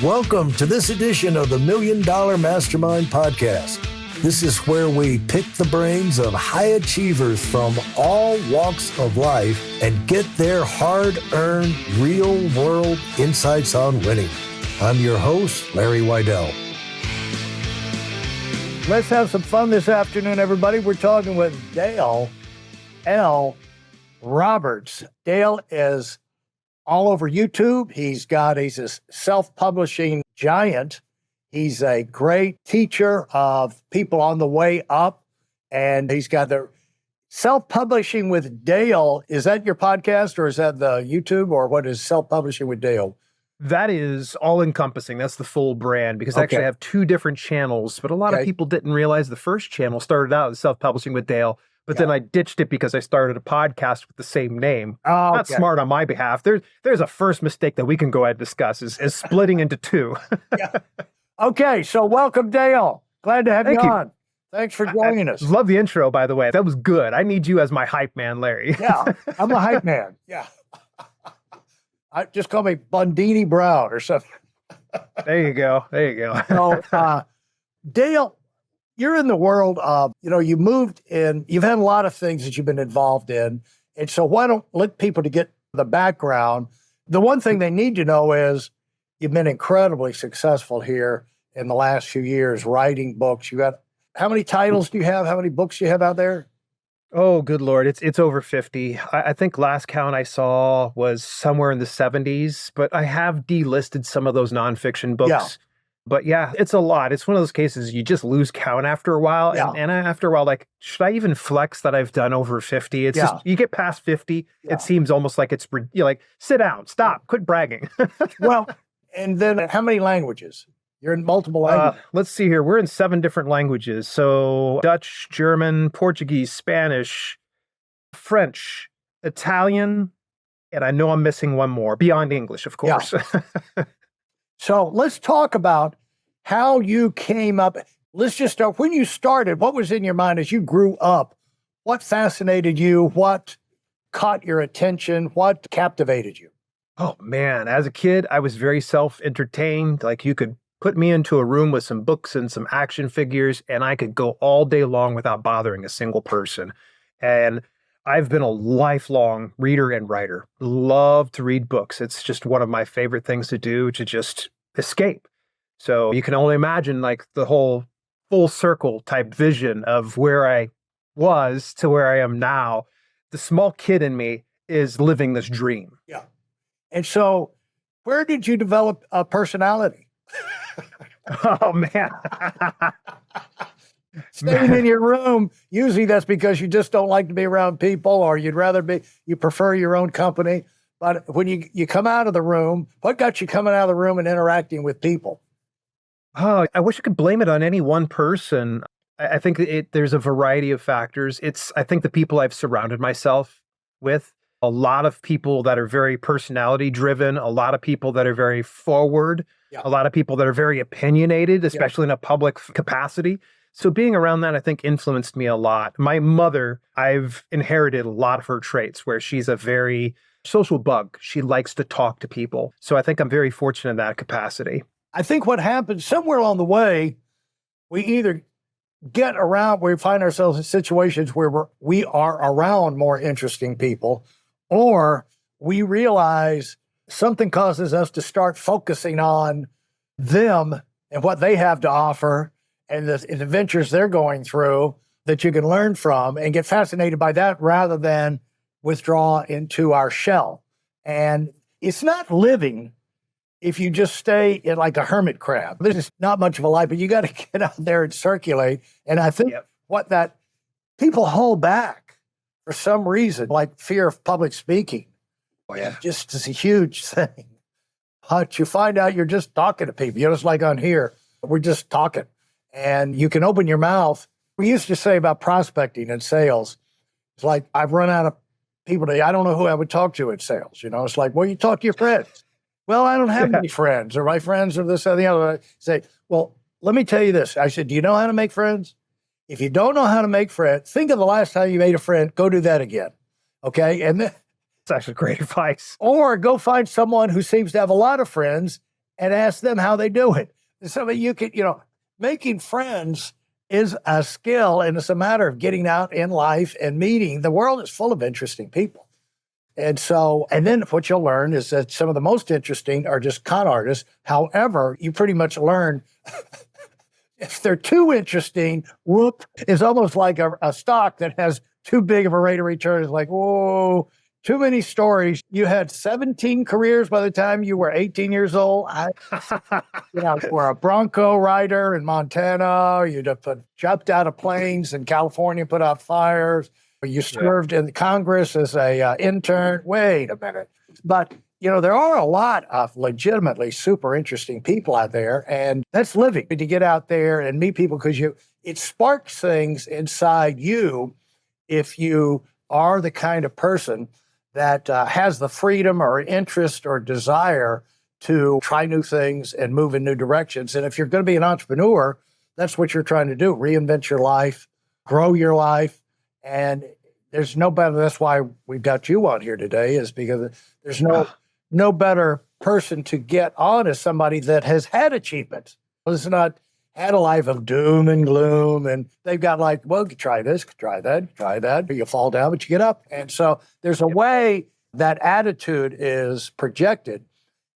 Welcome to this edition of the Million Dollar Mastermind podcast. This is where we pick the brains of high achievers from all walks of life and get their hard-earned, real-world insights on winning. I'm your host, Larry Weidel. Let's have some fun this afternoon, everybody. We're talking with Dale L. Roberts. Dale is all over YouTube. He's a self-publishing giant. He's a great teacher of people on the way up. And he's got the Self-Publishing with Dale. Is that your podcast or is that the YouTube, or what is Self-Publishing with Dale? That is all encompassing. That's the full brand, because I actually have two different channels, but a lot of people didn't realize the first channel started out as Self-Publishing with Dale. But then I ditched it because I started a podcast with the same name. Not smart on my behalf. There's a first mistake that we can go ahead and discuss is splitting into two. Okay, so welcome, Dale. Glad to have you on. Thanks for joining us. Love the intro, by the way. That was good. I need you as my hype man, Larry. Yeah, I'm the hype man. Yeah. Just call me Bundini Brown or something. There you go. So, Dale, you're in the world of, you moved in, you've had a lot of things that you've been involved in. And so why don't let people to get the background. The one thing they need to know is you've been incredibly successful here in the last few years, writing books. You got, how many titles do you have? How many books do you have out there? Oh, good Lord. It's over 50. I think last count I saw was somewhere in the 70s, but I have delisted some of those nonfiction books. Yeah. But yeah, it's a lot. It's one of those cases you just lose count after a while. Yeah. And after a while, like, should I even flex that I've done over 50? It's just, you get past 50, it seems almost like you're like, sit down, stop, quit bragging. Well, and then how many languages? You're in multiple languages. Let's see here. We're in 7 different languages. So Dutch, German, Portuguese, Spanish, French, Italian, and I know I'm missing one more, beyond English, of course. Yeah. So let's talk about how you came up. Let's just start. When you started, what was in your mind as you grew up? What fascinated you? What caught your attention? What captivated you? Oh, man. As a kid, I was very self-entertained. Like, you could put me into a room with some books and some action figures, and I could go all day long without bothering a single person. And I've been a lifelong reader and writer. Love to read books. It's just one of my favorite things to do, to just escape. So you can only imagine, like, the whole full circle type vision of where I was to where I am now. The small kid in me is living this dream. Yeah. And so where did you develop a personality? Oh, man. Staying in your room, usually that's because you just don't like to be around people, or you prefer your own company. But when you come out of the room, what got you coming out of the room and interacting with people? Oh, I wish I could blame it on any one person. I think there's a variety of factors. I think the people I've surrounded myself with, a lot of people that are very personality driven, a lot of people that are very forward, a lot of people that are very opinionated, especially in a public capacity. So being around that, I think, influenced me a lot. My mother, I've inherited a lot of her traits, where she's a very social bug. She likes to talk to people. So I think I'm very fortunate in that capacity. I think what happens somewhere along the way, we either get around, we find ourselves in situations where we are around more interesting people, or we realize something causes us to start focusing on them and what they have to offer, and the adventures they're going through that you can learn from and get fascinated by that, rather than withdraw into our shell. And it's not living if you just stay in like a hermit crab. This is not much of a life, but you got to get out there and circulate. And I think what that people hold back for some reason, like fear of public speaking. Oh, yeah. Just is a huge thing. But you find out you're just talking to people. It's like on here, we're just talking. And you can open your mouth. We used to say about prospecting and sales, it's like, I've run out of people today. I don't know who I would talk to in sales. It's like, well, you talk to your friends. Well, I don't have any friends, or my friends are this or the other. I say, well, let me tell you this. I said, do you know how to make friends? If you don't know how to make friends, think of the last time you made a friend. Go do that again. Okay. And then That's actually great advice. Or go find someone who seems to have a lot of friends and ask them how they do it. So that you can, making friends is a skill, and it's a matter of getting out in life and meeting. The world is full of interesting people. And then what you'll learn is that some of the most interesting are just con artists. However, you pretty much learn if they're too interesting, whoop, is almost like a stock that has too big of a rate of return. It's like, whoa, too many stories. You had 17 careers by the time you were 18 years old. Were a Bronco rider in Montana. You'd have jumped out of planes in California, put out fires. You served in Congress as a intern. Wait a minute. But, there are a lot of legitimately super interesting people out there, and that's living. To get out there and meet people because it sparks things inside you if you are the kind of person that has the freedom or interest or desire to try new things and move in new directions. And if you're going to be an entrepreneur, that's what you're trying to do, reinvent your life, grow your life. And there's no better, that's why we've got you on here today, is because there's no better person to get on as somebody that has had achievements. It's not had a life of doom and gloom, and they've got like, well, try this, try that. You fall down, but you get up. And so there's a way that attitude is projected.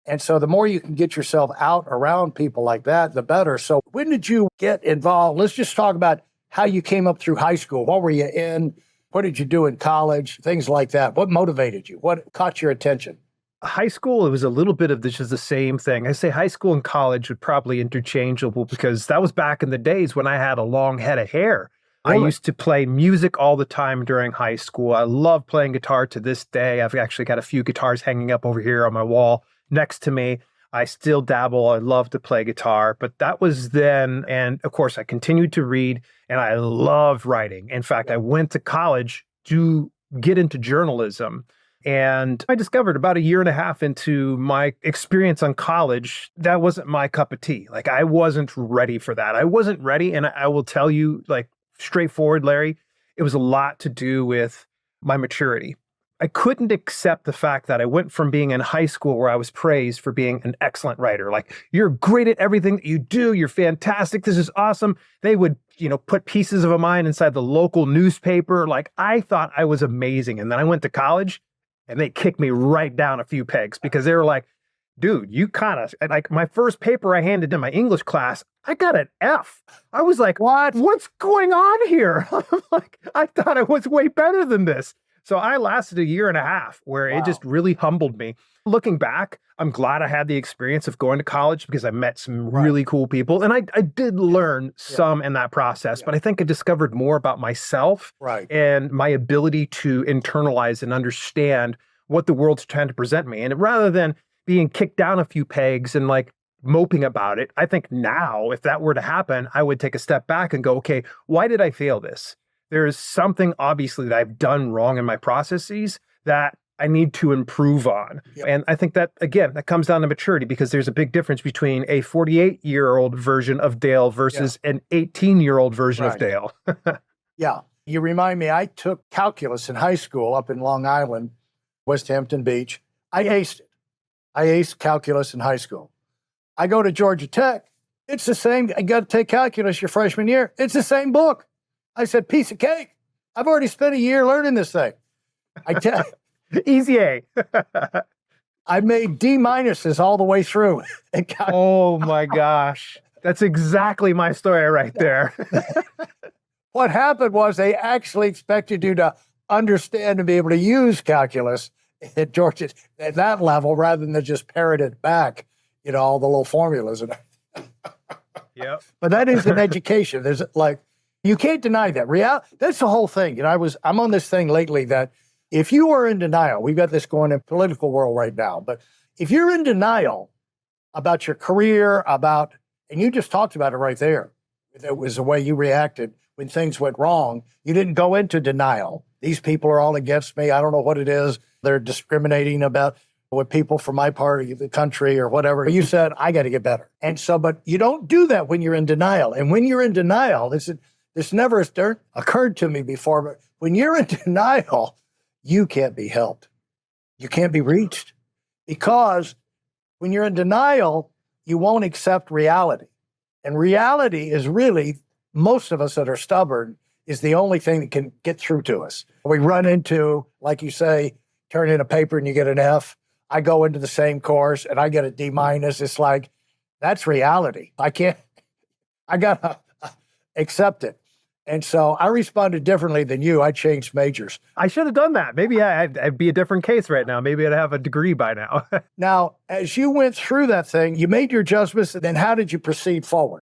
And so the more you can get yourself out around people like that, the better. So when did you get involved? Let's just talk about how you came up through high school. What were you in? What did you do in college? Things like that. What motivated you? What caught your attention? High school, it was a little bit of this is the same thing. I say high school and college would probably interchangeable because that was back in the days when I had a long head of hair. I used to play music all the time during high school. I love playing guitar to this day. I've actually got a few guitars hanging up over here on my wall next to me. I still dabble. I love to play guitar, but that was then. And of course, I continued to read and I loved writing. In fact, I went to college to get into journalism. And I discovered about a year and a half into my experience on college, that wasn't my cup of tea. Like, I wasn't ready for that. I wasn't ready. And I will tell you, like, straightforward, Larry, it was a lot to do with my maturity. I couldn't accept the fact that I went from being in high school where I was praised for being an excellent writer. Like, you're great at everything that you do. You're fantastic. This is awesome. They would, put pieces of mine inside the local newspaper. Like, I thought I was amazing. And then I went to college and they kicked me right down a few pegs because they were like, dude, you kind of, like, my first paper I handed in my English class, I got an F. I was like, what's going on here? I'm like, I thought I was way better than this. So I lasted a year and a half where it just really humbled me. Looking back, I'm glad I had the experience of going to college because I met some really cool people. And I did learn some in that process, but I think I discovered more about myself and my ability to internalize and understand what the world's trying to present me. And rather than being kicked down a few pegs and like moping about it, I think now if that were to happen, I would take a step back and go, okay, why did I fail this? There is something obviously that I've done wrong in my processes that I need to improve on. And I think that, again, that comes down to maturity because there's a big difference between a 48-year-old version of Dale versus an 18-year-old version of Dale. You remind me, I took calculus in high school up in Long Island, West Hampton Beach. I aced it. I aced calculus in high school. I go to Georgia Tech. It's the same. I got to take calculus your freshman year. It's the same book. I said, piece of cake. I've already spent a year learning this thing. Easy A. I made D minuses all the way through. Oh my gosh. That's exactly my story right there. What happened was they actually expected you to understand and be able to use calculus at Georgia at that level rather than just parrot it back, all the little formulas. But that is an education. There's like, you can't deny that. That's the whole thing. I'm on this thing lately that if you are in denial, we've got this going in the political world right now, but if you're in denial about your career, and you just talked about it right there, it was the way you reacted when things went wrong. You didn't go into denial. These people are all against me. I don't know what it is. They're discriminating about with people from my part of the country or whatever. You said, I got to get better. And so, but you don't do that when you're in denial. And when you're in denial, this never occurred to me before, but when you're in denial, you can't be helped. You can't be reached because when you're in denial, you won't accept reality. And reality is really, most of us that are stubborn, is the only thing that can get through to us. We run into, like you say, turn in a paper and you get an F. I go into the same course and I get a D minus. It's like, that's reality. I gotta accept it. And so I responded differently than you. I changed majors. I should have done that. Maybe I'd be a different case right now. Maybe I'd have a degree by now. Now, as you went through that thing, you made your adjustments, and then how did you proceed forward?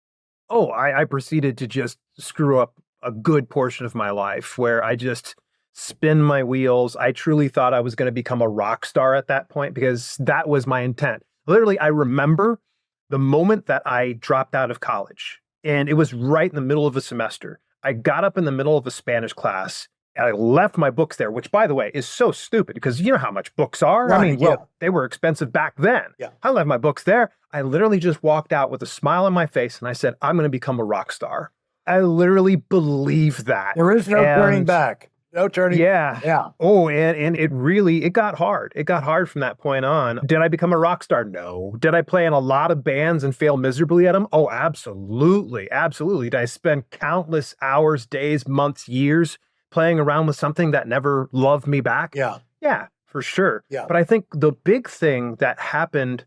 Oh, I proceeded to just screw up a good portion of my life where I just spin my wheels. I truly thought I was going to become a rock star at that point because that was my intent. Literally, I remember the moment that I dropped out of college, and it was right in the middle of a semester. I got up in the middle of a Spanish class and I left my books there, which, by the way, is so stupid because you know how much books are. Right, I mean, well, they were expensive back then. Yeah. I left my books there. I literally just walked out with a smile on my face and I said, I'm going to become a rock star. I literally believe that. There is no turning back. No turning. Yeah. Oh, and it got hard. It got hard from that point on. Did I become a rock star? No. Did I play in a lot of bands and fail miserably at them? Oh, absolutely. Absolutely. Did I spend countless hours, days, months, years playing around with something that never loved me back? Yeah. Yeah, for sure. Yeah. But I think the big thing that happened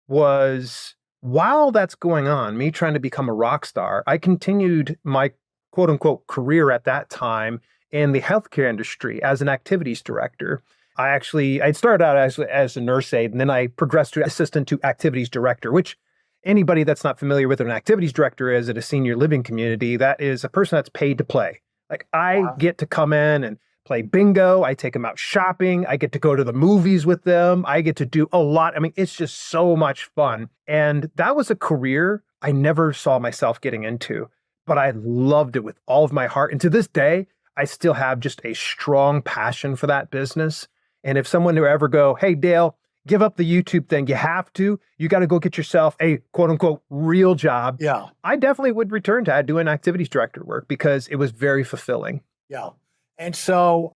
was while that's going on, me trying to become a rock star, I continued my quote unquote career at that time in the healthcare industry as an activities director. I started out as a nurse aide, and then I progressed to assistant to activities director, which anybody that's not familiar with what an activities director is at a senior living community, that is a person that's paid to play. Like I get to come in and play bingo. I take them out shopping. I get to go to the movies with them. I get to do a lot. I mean, it's just so much fun. And that was a career I never saw myself getting into, but I loved it with all of my heart. And to this day, I still have just a strong passion for that business. And if someone were ever go, hey, Dale, give up the YouTube thing. You have to. You got to go get yourself a quote unquote real job. Yeah. I definitely would return to doing activities director work because it was very fulfilling. Yeah. And so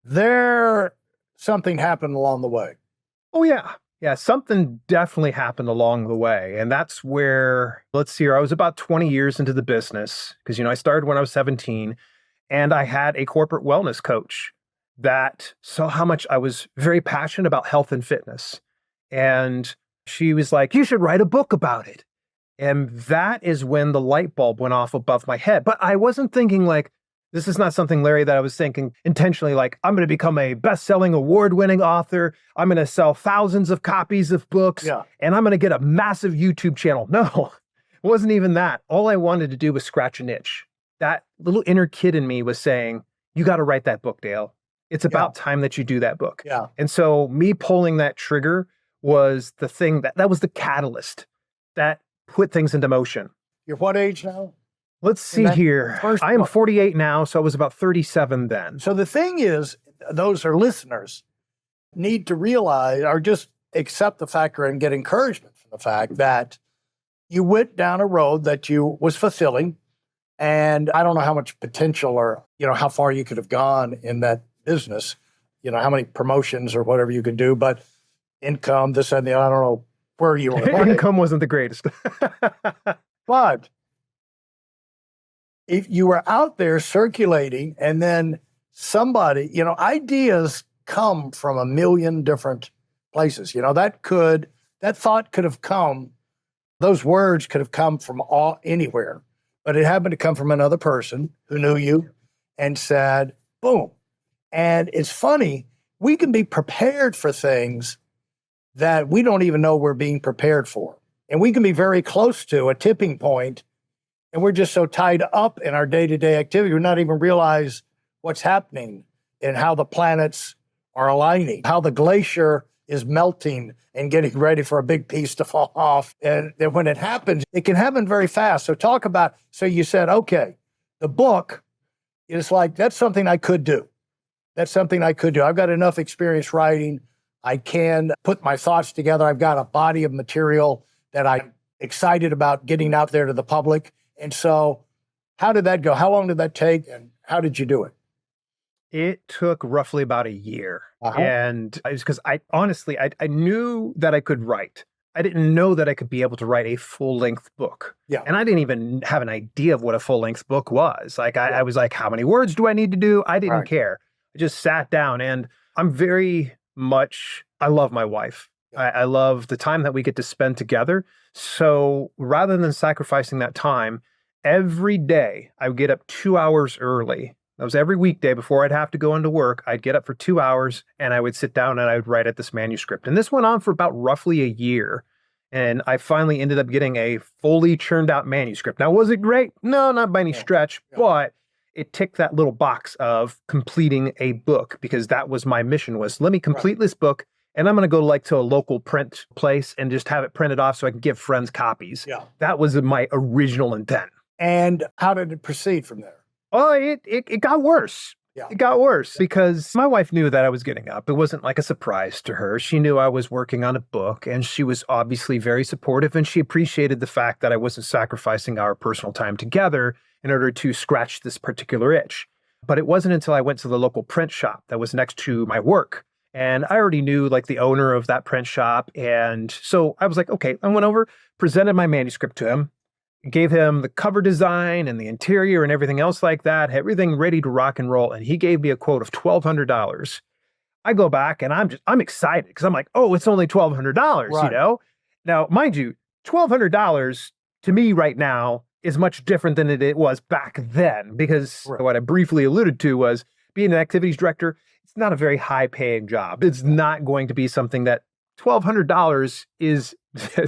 something happened along the way. Oh, yeah. Yeah. Something definitely happened along the way. And that's where, let's see here, I was about 20 years into the business because, I started when I was 17. And I had a corporate wellness coach that saw how much I was very passionate about health and fitness. And she was like, you should write a book about it. And that is when the light bulb went off above my head. But I wasn't thinking like, this is not something, Larry, that I was thinking intentionally, like, I'm going to become a best-selling, award-winning author. I'm going to sell thousands of copies of books. Yeah. And I'm going to get a massive YouTube channel. No, it wasn't even that. All I wanted to do was scratch an itch. That little inner kid in me was saying, you got to write that book, Dale. It's about time that you do that book. Yeah. And so me pulling that trigger was the thing that was the catalyst that put things into motion. You're what age now? Let's see here. I am 48 now, so I was about 37 then. So the thing is, those are listeners need to realize or just accept the fact and get encouragement from the fact that you went down a road that you was fulfilling. And I don't know how much potential or, how far you could have gone in that business, how many promotions or whatever you could do, but income, this and the, I don't know where you were. Income wasn't the greatest. But if you were out there circulating and then somebody, ideas come from a million different places, that thought could have come, those words could have come from anywhere. But it happened to come from another person who knew you and said, boom. And it's funny, we can be prepared for things that we don't even know we're being prepared for. And we can be very close to a tipping point, and we're just so tied up in our day-to-day activity, we not even realize what's happening and how the planets are aligning, how the glacier is melting and getting ready for a big piece to fall off. And then when it happens, it can happen very fast. So you said, okay, the book is like, that's something I could do. That's something I could do. I've got enough experience writing. I can put my thoughts together. I've got a body of material that I'm excited about getting out there to the public. And so how did that go? How long did that take? And how did you do it? It took roughly about a year. And it was because I knew that I could write. I didn't know that I could be able to write a full-length book. Yeah. And I didn't even have an idea of what a full-length book was. Like I Yeah. was like, how many words do I need to do? I didn't Right. care. I just sat down, and I'm very much, I love my wife. Yeah. I love the time that we get to spend together. So rather than sacrificing that time, every day I would get up 2 hours early. That was every weekday before I'd have to go into work. I'd get up for 2 hours and I would sit down and I would write at this manuscript. And this went on for about roughly a year. And I finally ended up getting a fully churned out manuscript. Now, was it great? No, not by any stretch, but it ticked that little box of completing a book, because that was my mission, was let me complete this book, and I'm going to go like to a local print place and just have it printed off so I can give friends copies. Yeah. That was my original intent. And how did it proceed from there? Oh, it got worse. Yeah. It got worse because my wife knew that I was getting up. It wasn't like a surprise to her. She knew I was working on a book, and she was obviously very supportive, and she appreciated the fact that I wasn't sacrificing our personal time together in order to scratch this particular itch. But it wasn't until I went to the local print shop that was next to my work. And I already knew like the owner of that print shop. And so I was like, okay, I went over, presented my manuscript to him, gave him the cover design and the interior and everything else like that, everything ready to rock and roll. And he gave me a quote of $1,200. I go back and I'm excited because I'm like, oh, it's only $1,200, Right. you know? Now, mind you, $1,200 to me right now is much different than it was back then, because what I briefly alluded to was being an activities director. It's not a very high paying job. It's not going to be something that $1,200 is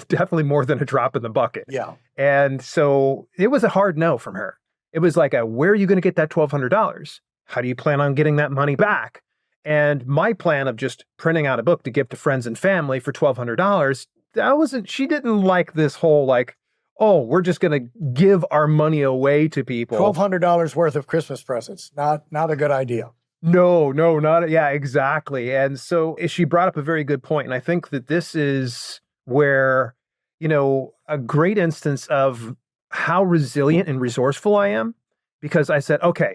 definitely more than a drop in the bucket. Yeah. And so it was a hard no from her. It was like, where are you going to get that $1,200? How do you plan on getting that money back? And my plan of just printing out a book to give to friends and family for $1,200, she didn't like this whole like, oh, we're just going to give our money away to people. $1,200 worth of Christmas presents. Not a good idea. No, not, yeah, exactly. And so she brought up a very good point. And I think that this is where, a great instance of how resilient and resourceful I am, because I said, okay,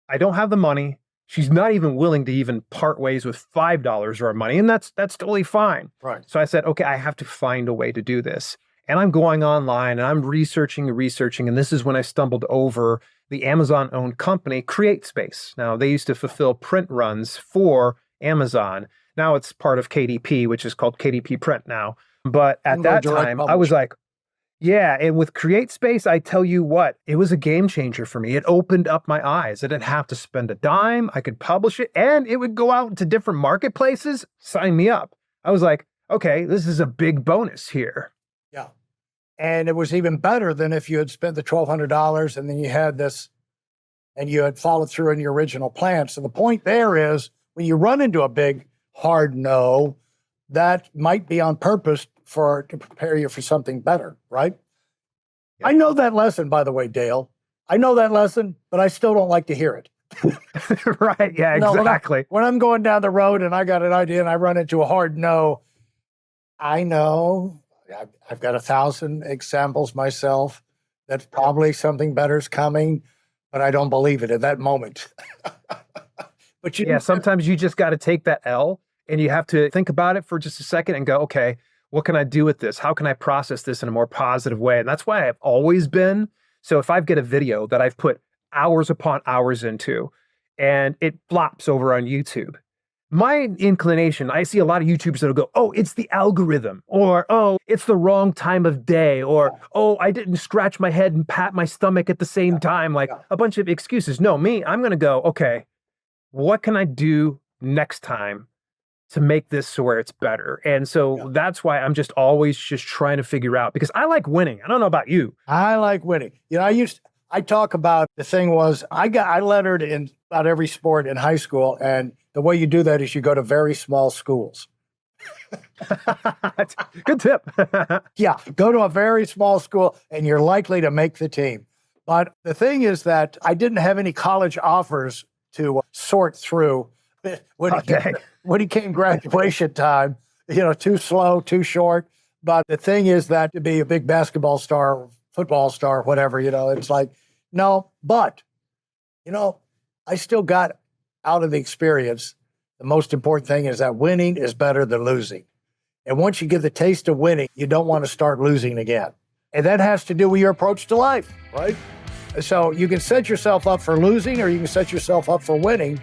I don't have the money. She's not even willing to even part ways with $5 of our money. And that's totally fine. Right. So I said, okay, I have to find a way to do this. And I'm going online and I'm researching. And this is when I stumbled over the Amazon-owned company, CreateSpace. Now, they used to fulfill print runs for Amazon. Now it's part of KDP, which is called KDP Print now. But at that time, I was like, yeah. And with CreateSpace, I tell you what, it was a game changer for me. It opened up my eyes. I didn't have to spend a dime. I could publish it, and it would go out to different marketplaces. Sign me up. I was like, okay, this is a big bonus here. Yeah. And it was even better than if you had spent the $1,200 and then you had this and you had followed through on your original plan. So the point there is, when you run into a big hard no, that might be on purpose to prepare you for something better, right? Yeah. I know that lesson, by the way, Dale. I know that lesson, but I still don't like to hear it. Right. Yeah, exactly. When I'm going down the road and I got an idea and I run into a hard no, I know I've got 1,000 examples myself that probably something better is coming, but I don't believe it at that moment. But sometimes you just got to take that L and you have to think about it for just a second and go, okay, what can I do with this? How can I process this in a more positive way? And that's why I've always been. So if I've got a video that I've put hours upon hours into and it flops over on YouTube, my inclination, I see a lot of YouTubers that'll go, oh, it's the algorithm, or, oh, it's the wrong time of day, or, oh, I didn't scratch my head and pat my stomach at the same time, like a bunch of excuses. No, I'm going to go, okay, what can I do next time to make this so where it's better? And so that's why I'm just always just trying to figure out, because I like winning. I don't know about you. I like winning. I talk about, the thing was, I lettered in about every sport in high school, and the way you do that is you go to very small schools. Good tip. Yeah, go to a very small school and you're likely to make the team. But the thing is that I didn't have any college offers to sort through when it came graduation time. Too slow, too short. But the thing is that to be a big basketball star, football star, whatever, it's like, no, but, I still got out of the experience. The most important thing is that winning is better than losing. And once you get the taste of winning, you don't want to start losing again. And that has to do with your approach to life, right? So you can set yourself up for losing, or you can set yourself up for winning.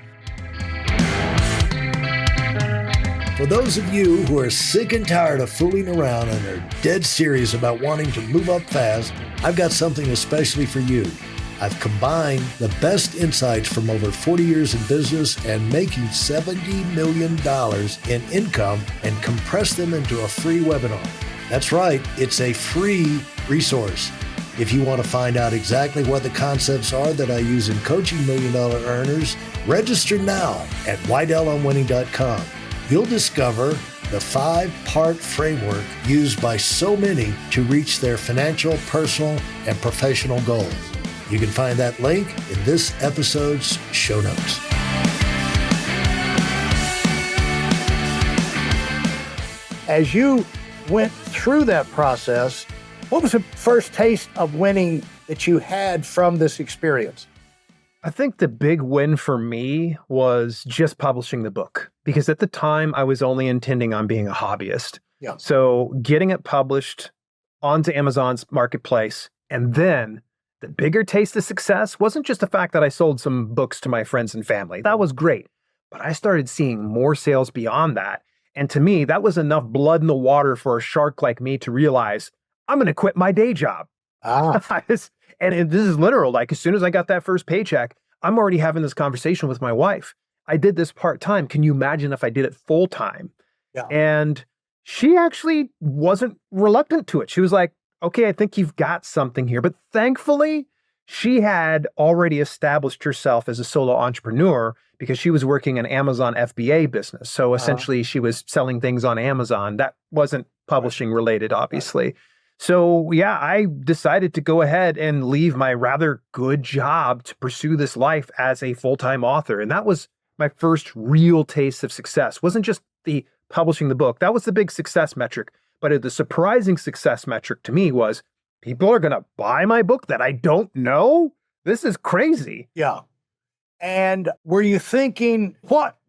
For those of you who are sick and tired of fooling around and are dead serious about wanting to move up fast, I've got something especially for you. I've combined the best insights from over 40 years in business and making $70 million in income and compressed them into a free webinar. That's right, it's a free resource. If you want to find out exactly what the concepts are that I use in coaching $1 million earners, register now at weidelonwinning.com. You'll discover the 5-part framework used by so many to reach their financial, personal, and professional goals. You can find that link in this episode's show notes. As you went through that process, what was the first taste of winning that you had from this experience? I think the big win for me was just publishing the book, because at the time I was only intending on being a hobbyist. Yeah. So getting it published onto Amazon's marketplace, and then the bigger taste of success wasn't just the fact that I sold some books to my friends and family. That was great. But I started seeing more sales beyond that. And to me, that was enough blood in the water for a shark like me to realize I'm going to quit my day job. And this is literal. Like, as soon as I got that first paycheck, I'm already having this conversation with my wife. I did this part-time. Can you imagine if I did it full-time? Yeah. And she actually wasn't reluctant to it. She was like, okay, I think you've got something here. But thankfully, she had already established herself as a solo entrepreneur because she was working an Amazon FBA business. So essentially, she was selling things on Amazon. That wasn't publishing related, obviously. So yeah, I decided to go ahead and leave my rather good job to pursue this life as a full-time author. And that was my first real taste of success. It wasn't just the publishing the book. That was the big success metric. But the surprising success metric to me was, people are going to buy my book that I don't know? This is crazy. Yeah. And were you thinking,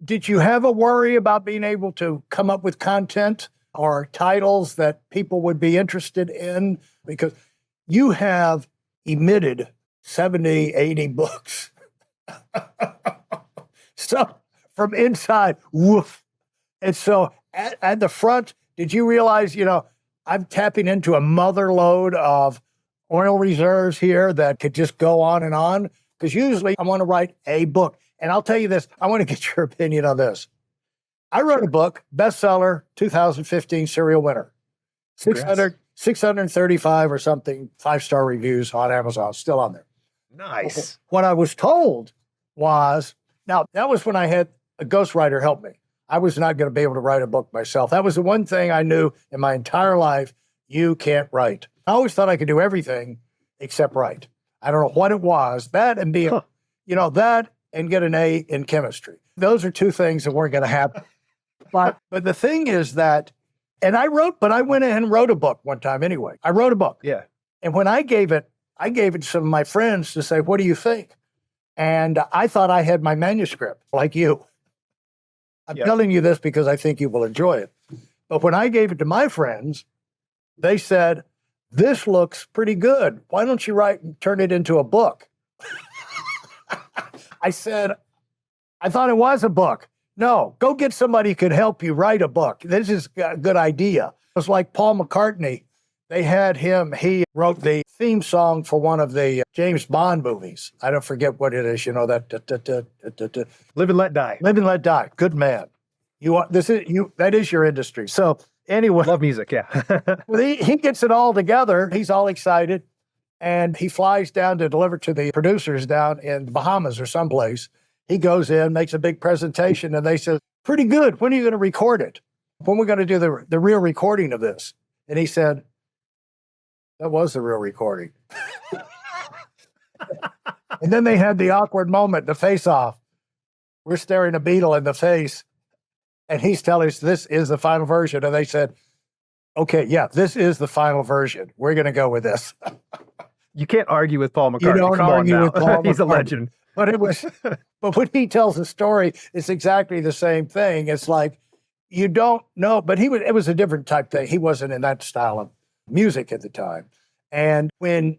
did you have a worry about being able to come up with content or titles that people would be interested in? Because you have emitted 70, 80 books. So from inside, woof. And so at the front, did you realize, I'm tapping into a mother lode of oil reserves here that could just go on and on? Because usually I want to write a book. And I'll tell you this, I want to get your opinion on this. I wrote a book, bestseller, 2015 serial winner, 635 or something, 5-star reviews on Amazon, still on there. Nice. What I was told was, now that was when I had a ghostwriter help me. I was not going to be able to write a book myself. That was the one thing I knew in my entire life, you can't write. I always thought I could do everything except write. I don't know what it was, that and being, that and get an A in chemistry. Those are two things that weren't going to happen. But the thing is that, and I went ahead and wrote a book one time anyway. I wrote a book. Yeah. And when I gave it to some of my friends to say, what do you think? And I thought I had my manuscript, like you. I'm telling you this because I think you will enjoy it. But when I gave it to my friends, they said, this looks pretty good. Why don't you write and turn it into a book? I said, I thought it was a book. No, go get somebody who could help you write a book. This is a good idea. It was like Paul McCartney. They had him, he wrote the theme song for one of the James Bond movies. I don't forget what it is, that. Live and Let Die. Live and Let Die. Good man. That is your industry. So anyway. Love music, yeah. Well, he gets it all together. He's all excited. And he flies down to deliver to the producers down in the Bahamas or someplace. He goes in, makes a big presentation, and they said, pretty good. When are you going to record it? When are we going to do the real recording of this? And he said, that was the real recording. And then they had the awkward moment, the face-off. We're staring a Beatle in the face, and he's telling us this is the final version. And they said, okay, yeah, this is the final version. We're going to go with this. You can't argue with Paul McCartney. You don't argue with Paul McCartney. He's a legend. But but when he tells the story, it's exactly the same thing. It's like, you don't know, but it was a different type thing. He wasn't in that style of music at the time. And when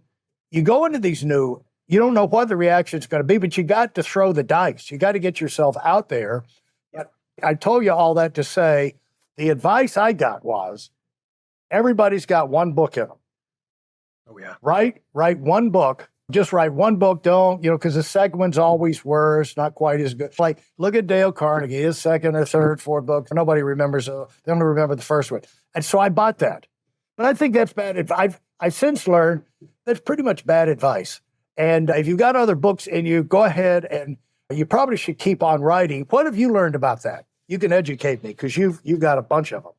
you go into these new, you don't know what the reaction is going to be, but you got to throw the dice. You got to get yourself out there. But I told you all that to say, the advice I got was, everybody's got one book in them. Oh, yeah. Write one book. Just write one book. Don't, because the second one's always worse, not quite as good. Like, look at Dale Carnegie, his second or third, fourth book. Nobody remembers. They only remember the first one. And so I bought that. But I think that's bad advice. I've since learned that's pretty much bad advice. And if you've got other books in you, go ahead, and you probably should keep on writing. What have you learned about that? You can educate me, because you've got a bunch of them.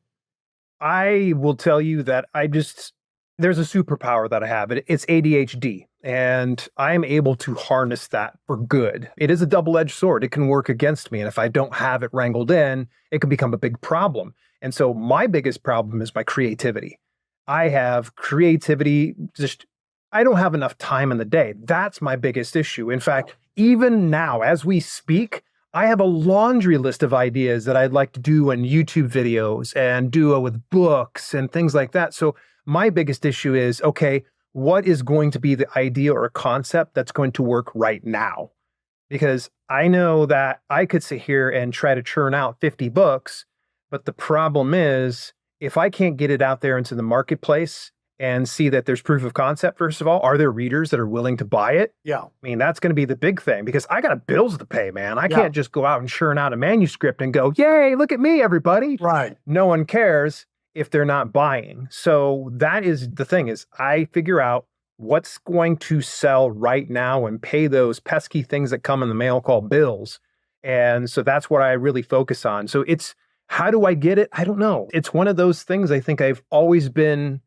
I will tell you that there's a superpower that I have. It's ADHD, and I'm able to harness that for good. It is a double-edged sword. It can work against me, and if I don't have it wrangled in, it can become a big problem. And so my biggest problem is my creativity. I have creativity, I don't have enough time in the day. That's my biggest issue. In fact, even now, as we speak, I have a laundry list of ideas that I'd like to do in YouTube videos and do with books and things like that. So my biggest issue is, okay, what is going to be the idea or concept that's going to work right now? Because I know that I could sit here and try to churn out 50 books, but the problem is, if I can't get it out there into the marketplace and see that there's proof of concept, first of all, are there readers that are willing to buy it? Yeah. I mean, that's going to be the big thing, because I got bills to pay, man. I can't just go out and churn out a manuscript and go, yay, look at me, everybody. Right. No one cares if they're not buying. So that is the thing, is I figure out what's going to sell right now and pay those pesky things that come in the mail called bills. And so that's what I really focus on. So it's, how do I get it? I don't know. It's one of those things. I think I've always been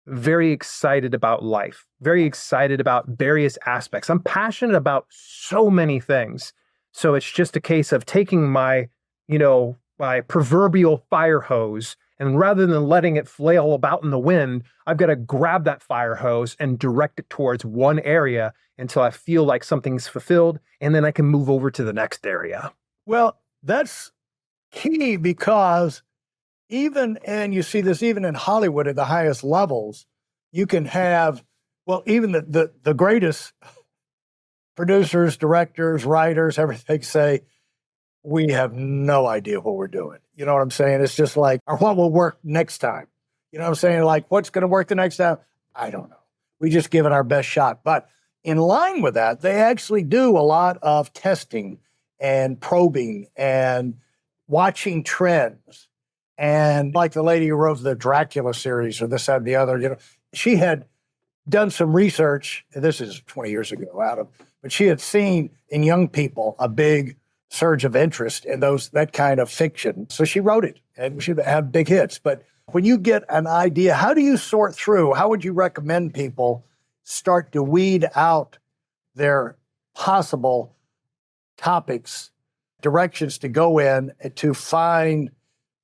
very excited about life, very excited about various aspects. I'm passionate about so many things. So it's just a case of taking my proverbial fire hose, and rather than letting it flail about in the wind, I've got to grab that fire hose and direct it towards one area until I feel like something's fulfilled, and then I can move over to the next area. Well, that's key, because and you see this even in Hollywood at the highest levels, you can have, even the greatest producers, directors, writers, everything say, we have no idea what we're doing. You know what I'm saying? It's just like, or what will work next time? You know what I'm saying? Like, what's going to work the next time? I don't know. We just give it our best shot. But in line with that, they actually do a lot of testing and probing and watching trends. And like the lady who wrote the Dracula series or this, that, and the other, she had done some research, and this is 20 years ago, but she had seen in young people a big surge of interest in that kind of fiction. So she wrote it, and she had big hits. But when you get an idea, how do you sort through? How would you recommend people start to weed out their possible topics, directions to go in to find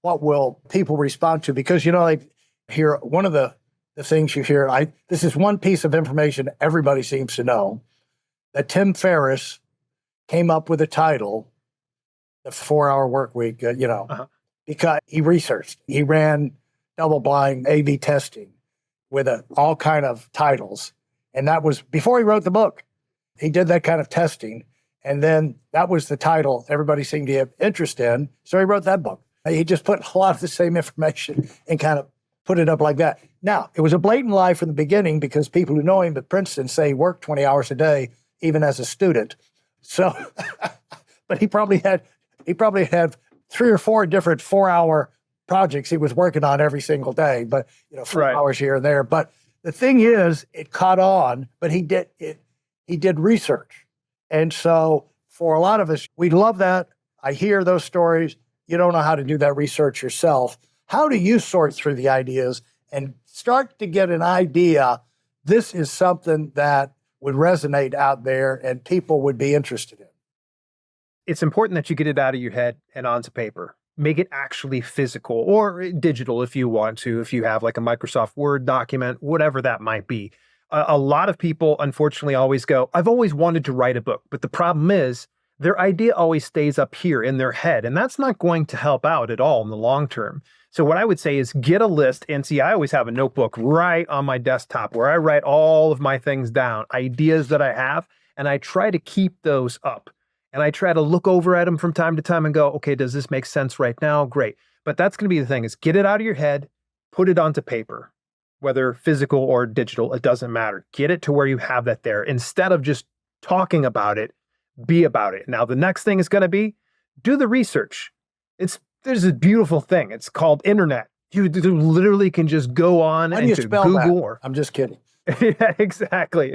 what will people respond to? Because, like here, one of the things you hear, this is one piece of information everybody seems to know, that Tim Ferriss came up with a title, The 4-Hour Work Week, because he researched. He ran double-blind A/B testing with all kind of titles. And that was before he wrote the book. He did that kind of testing. And then that was the title everybody seemed to have interest in. So he wrote that book. He just put a lot of the same information and kind of put it up like that. Now, it was a blatant lie from the beginning, because people who know him at Princeton say he worked 20 hours a day, even as a student. So, but he probably had 3 or 4 different 4-hour projects he was working on every single day, but 4 hours here and there. But the thing is, it caught on, but he did research. And so for a lot of us, we love that. I hear those stories. You don't know how to do that research yourself. How do you sort through the ideas and start to get an idea, this is something that would resonate out there and people would be interested in? It's important that you get it out of your head and onto paper. Make it actually physical or digital if you want to, if you have like a Microsoft Word document, whatever that might be. A lot of people, unfortunately, always go, I've always wanted to write a book. But the problem is their idea always stays up here in their head, and that's not going to help out at all in the long term. So what I would say is get a list, and see, I always have a notebook right on my desktop where I write all of my things down, ideas that I have, and I try to keep those up. And I try to look over at them from time to time and go, okay, does this make sense right now? Great. But that's going to be the thing, is get it out of your head, put it onto paper, whether physical or digital, it doesn't matter. Get it to where you have that there. Instead of just talking about it, be about it. Now, the next thing is going to be do the research. There's a beautiful thing. It's called internet. You literally can just go on How do you into spell Google that? or I'm just kidding. yeah, exactly.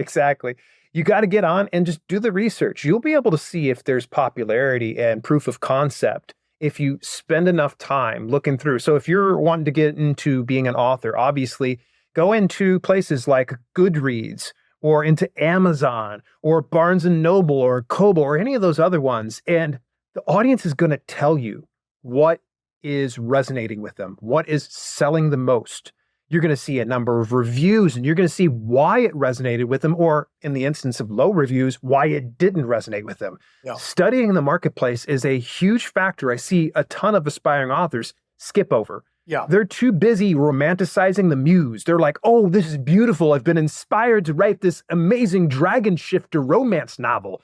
You got to get on and just do the research. You'll be able to see if there's popularity and proof of concept if you spend enough time looking through. So if you're wanting to get into being an author, obviously go into places like Goodreads or into Amazon or Barnes and Noble or Kobo or any of those other ones. And the audience is going to tell you what is resonating with them, what is selling the most. You're going to see a number of reviews and you're going to see why it resonated with them, or in the instance of low reviews, why it didn't resonate with them. Yeah. Studying the marketplace is a huge factor. I see a ton of aspiring authors skip over. Yeah. They're too busy romanticizing the muse. They're like, oh, this is beautiful. I've been inspired to write this amazing dragon shifter romance novel.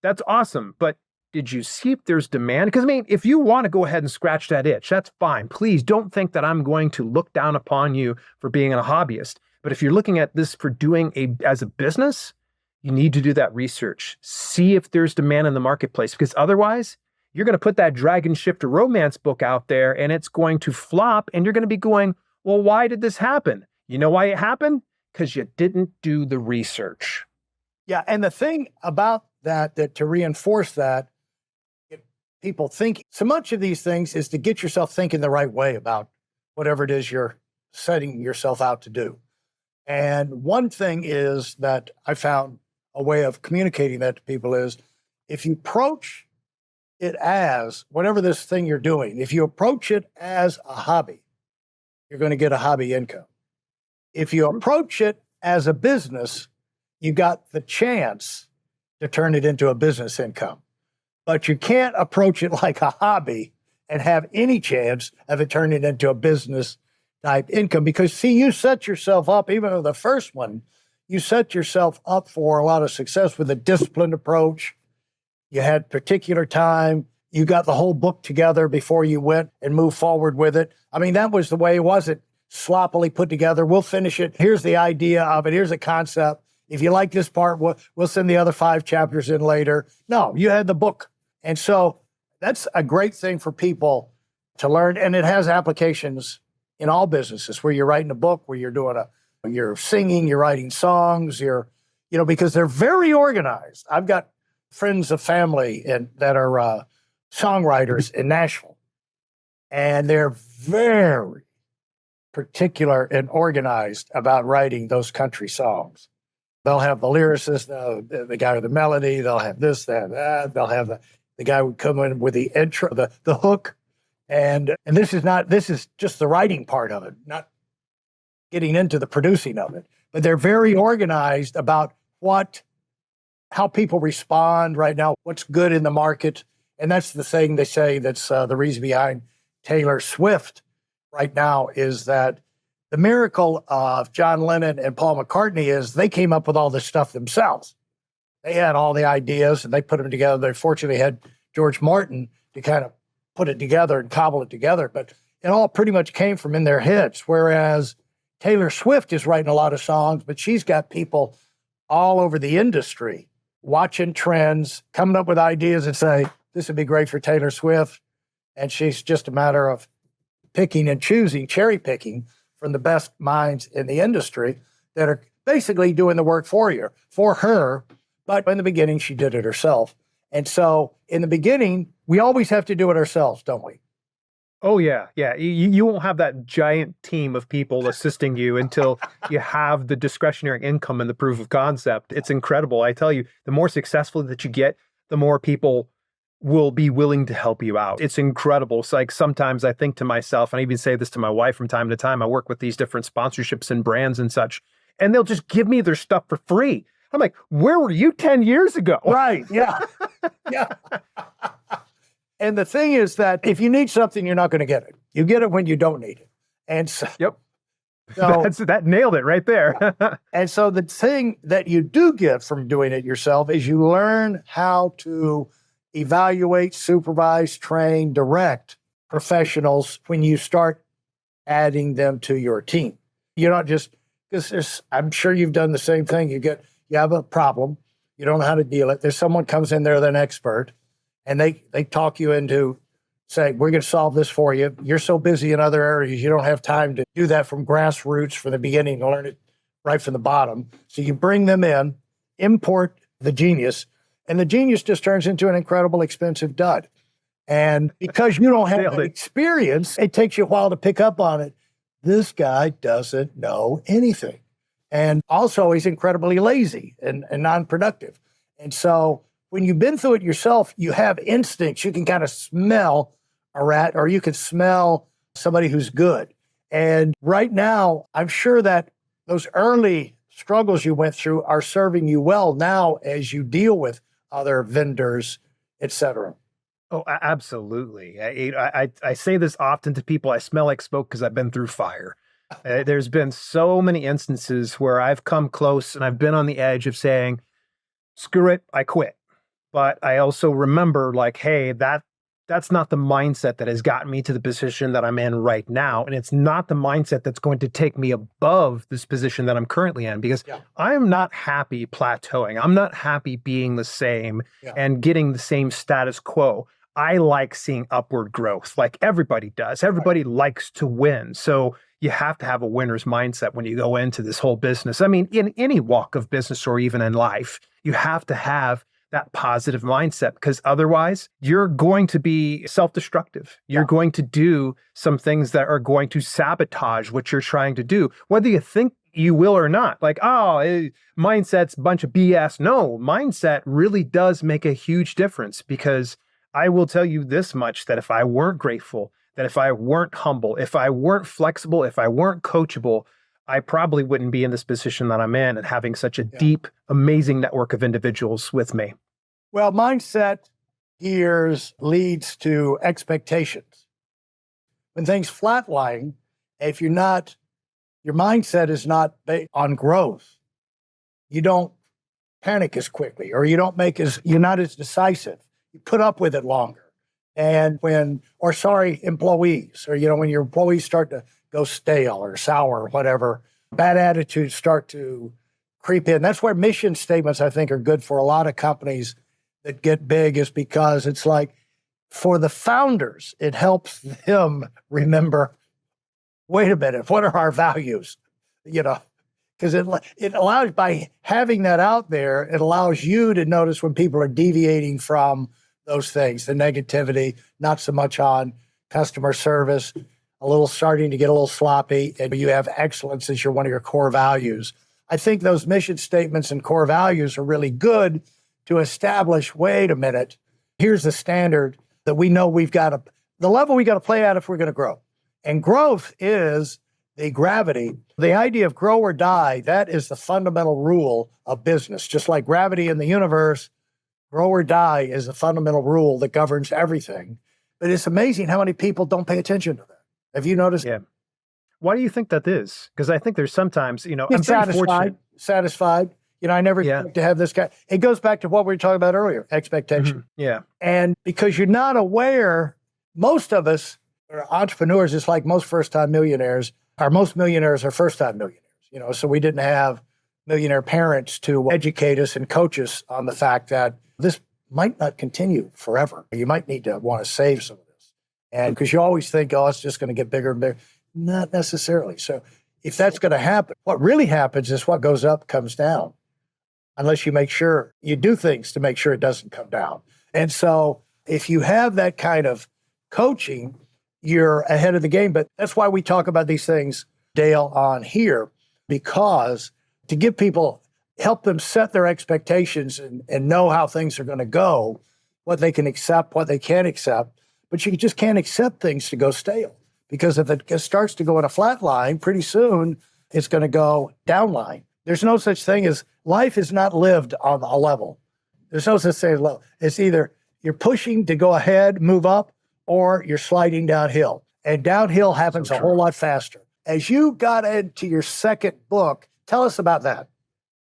That's awesome. But did you see if there's demand? Because I mean, if you want to go ahead and scratch that itch, that's fine. Please don't think that I'm going to look down upon you for being a hobbyist. But if you're looking at this for doing as a business, you need to do that research. See if there's demand in the marketplace, because otherwise you're going to put that dragon shifter romance book out there and it's going to flop, and you're going to be going, well, why did this happen? You know why it happened? Because you didn't do the research. Yeah. And the thing about that to reinforce that, people think so much of these things is to get yourself thinking the right way about whatever it is you're setting yourself out to do. And one thing is that I found a way of communicating that to people is if you approach it as whatever this thing you're doing, if you approach it as a hobby, you're going to get a hobby income. If you approach it as a business, you got the chance to turn it into a business income. But you can't approach it like a hobby and have any chance of it turning into a business type income. Because see, you set yourself up, even with the first one, you set yourself up for a lot of success with a disciplined approach. You had particular time. You got the whole book together before you went and moved forward with it. I mean, that was the way it wasn't sloppily put together. We'll finish it. Here's the idea of it. Here's a concept. If you like this part, we'll send the other 5 chapters in later. No, you had the book. And so that's a great thing for people to learn. And it has applications in all businesses where you're writing a book, where you're singing, you're writing songs, because they're very organized. I've got friends of family that are songwriters in Nashville, and they're very particular and organized about writing those country songs. They'll have the lyricist, the guy with the melody, they'll have this, that, they'll have the guy would come in with the intro, the hook. And this is just the writing part of it, not getting into the producing of it. But they're very organized about how people respond right now, what's good in the market. And that's the thing they say that's the reason behind Taylor Swift right now is that the miracle of John Lennon and Paul McCartney is they came up with all this stuff themselves. They had all the ideas and they put them together. They fortunately had George Martin to kind of put it together and cobble it together, but it all pretty much came from in their heads. Whereas Taylor Swift is writing a lot of songs, but she's got people all over the industry watching trends, coming up with ideas and say, this would be great for Taylor Swift. And she's just a matter of picking and choosing, cherry picking from the best minds in the industry that are basically doing the work for her. But in the beginning, she did it herself. And so in the beginning, we always have to do it ourselves, don't we? Oh, yeah. Yeah. You won't have that giant team of people assisting you until you have the discretionary income and the proof of concept. It's incredible. I tell you, the more successful that you get, the more people will be willing to help you out. It's incredible. It's like sometimes I think to myself, and I even say this to my wife from time to time, I work with these different sponsorships and brands and such, and they'll just give me their stuff for free. I'm like, where were you 10 years ago? Right. Yeah. Yeah. And the thing is that if you need something, you're not going to get it. You get it when you don't need it. And so, Yep. so That nailed it right there. and so the thing that you do get from doing it yourself is you learn how to evaluate, supervise, train, direct professionals when you start adding them to your team. You're not just, because I'm sure you've done the same thing. You have a problem, you don't know how to deal it. There's someone comes in there, they're an expert, and they talk you into saying, we're going to solve this for you. You're so busy in other areas, you don't have time to do that from grassroots from the beginning to learn it right from the bottom. So you bring them in, import the genius, and the genius just turns into an incredible expensive dud. And because you don't have the experience, it takes you a while to pick up on it. This guy doesn't know anything. And also he's incredibly lazy and non-productive. And so when you've been through it yourself, you have instincts. You can kind of smell a rat, or you can smell somebody who's good. And right now, I'm sure that those early struggles you went through are serving you well now as you deal with other vendors, et cetera. Oh, absolutely. I say this often to people. I smell like smoke because I've been through fire. There's been so many instances where I've come close and I've been on the edge of saying, screw it, I quit. But I also remember like, hey, that's not the mindset that has gotten me to the position that I'm in right now. And it's not the mindset that's going to take me above this position that I'm currently in, because I'm not happy plateauing. I'm not happy being the same and getting the same status quo. I like seeing upward growth like everybody does. Everybody likes to win. So you have to have a winner's mindset when you go into this whole business. I mean, in any walk of business or even in life, you have to have that positive mindset, because otherwise you're going to be self-destructive. You're going to do some things that are going to sabotage what you're trying to do, whether you think you will or not. Like, mindset's a bunch of BS. No, mindset really does make a huge difference, because I will tell you this much, that if I weren't grateful, that if I weren't humble, if I weren't flexible, if I weren't coachable, I probably wouldn't be in this position that I'm in and having such a deep, amazing network of individuals with me. Well, mindset gears leads to expectations. When things flatline, if your mindset is not based on growth, you don't panic as quickly, or you're not as decisive. You put up with it longer. And employees, or, when your employees start to go stale or sour or whatever, bad attitudes start to creep in. That's where mission statements, I think, are good for a lot of companies that get big, is because it's like, for the founders, it helps them remember, wait a minute, what are our values? Because it allows, by having that out there, it allows you to notice when people are deviating from those things, the negativity, not so much on customer service, starting to get a little sloppy, and you have excellence as one of your core values. I think those mission statements and core values are really good to establish, wait a minute, here's the standard that we know the level we got to play at if we're going to grow. And growth is the gravity. The idea of grow or die, that is the fundamental rule of business. Just like gravity in the universe, grow or die is a fundamental rule that governs everything. But it's amazing how many people don't pay attention to that. Have you noticed? Yeah. Why do you think that is? Because I think there's sometimes, I'm satisfied. I never expect to have this guy. It goes back to what we were talking about earlier, expectation. Mm-hmm. Yeah. And because you're not aware, most of us are entrepreneurs, it's like most first-time millionaires, most millionaires are first-time millionaires, so we didn't have millionaire parents to educate us and coach us on the fact that this might not continue forever. You might need to want to save some of this. And because you always think, it's just going to get bigger and bigger. Not necessarily. So if that's going to happen, what really happens is what goes up comes down, unless you make sure you do things to make sure it doesn't come down. And so if you have that kind of coaching, you're ahead of the game. But that's why we talk about these things, Dale, on here, because to give people, help them set their expectations and know how things are going to go, what they can accept, what they can't accept. But you just can't accept things to go stale, because if it starts to go in a flat line, pretty soon it's going to go down line. There's no such thing as life is not lived on a level. There's no such thing as level. It's either you're pushing to go ahead, move up, or you're sliding downhill. And downhill happens a whole lot faster. As you got into your second book, tell us about that.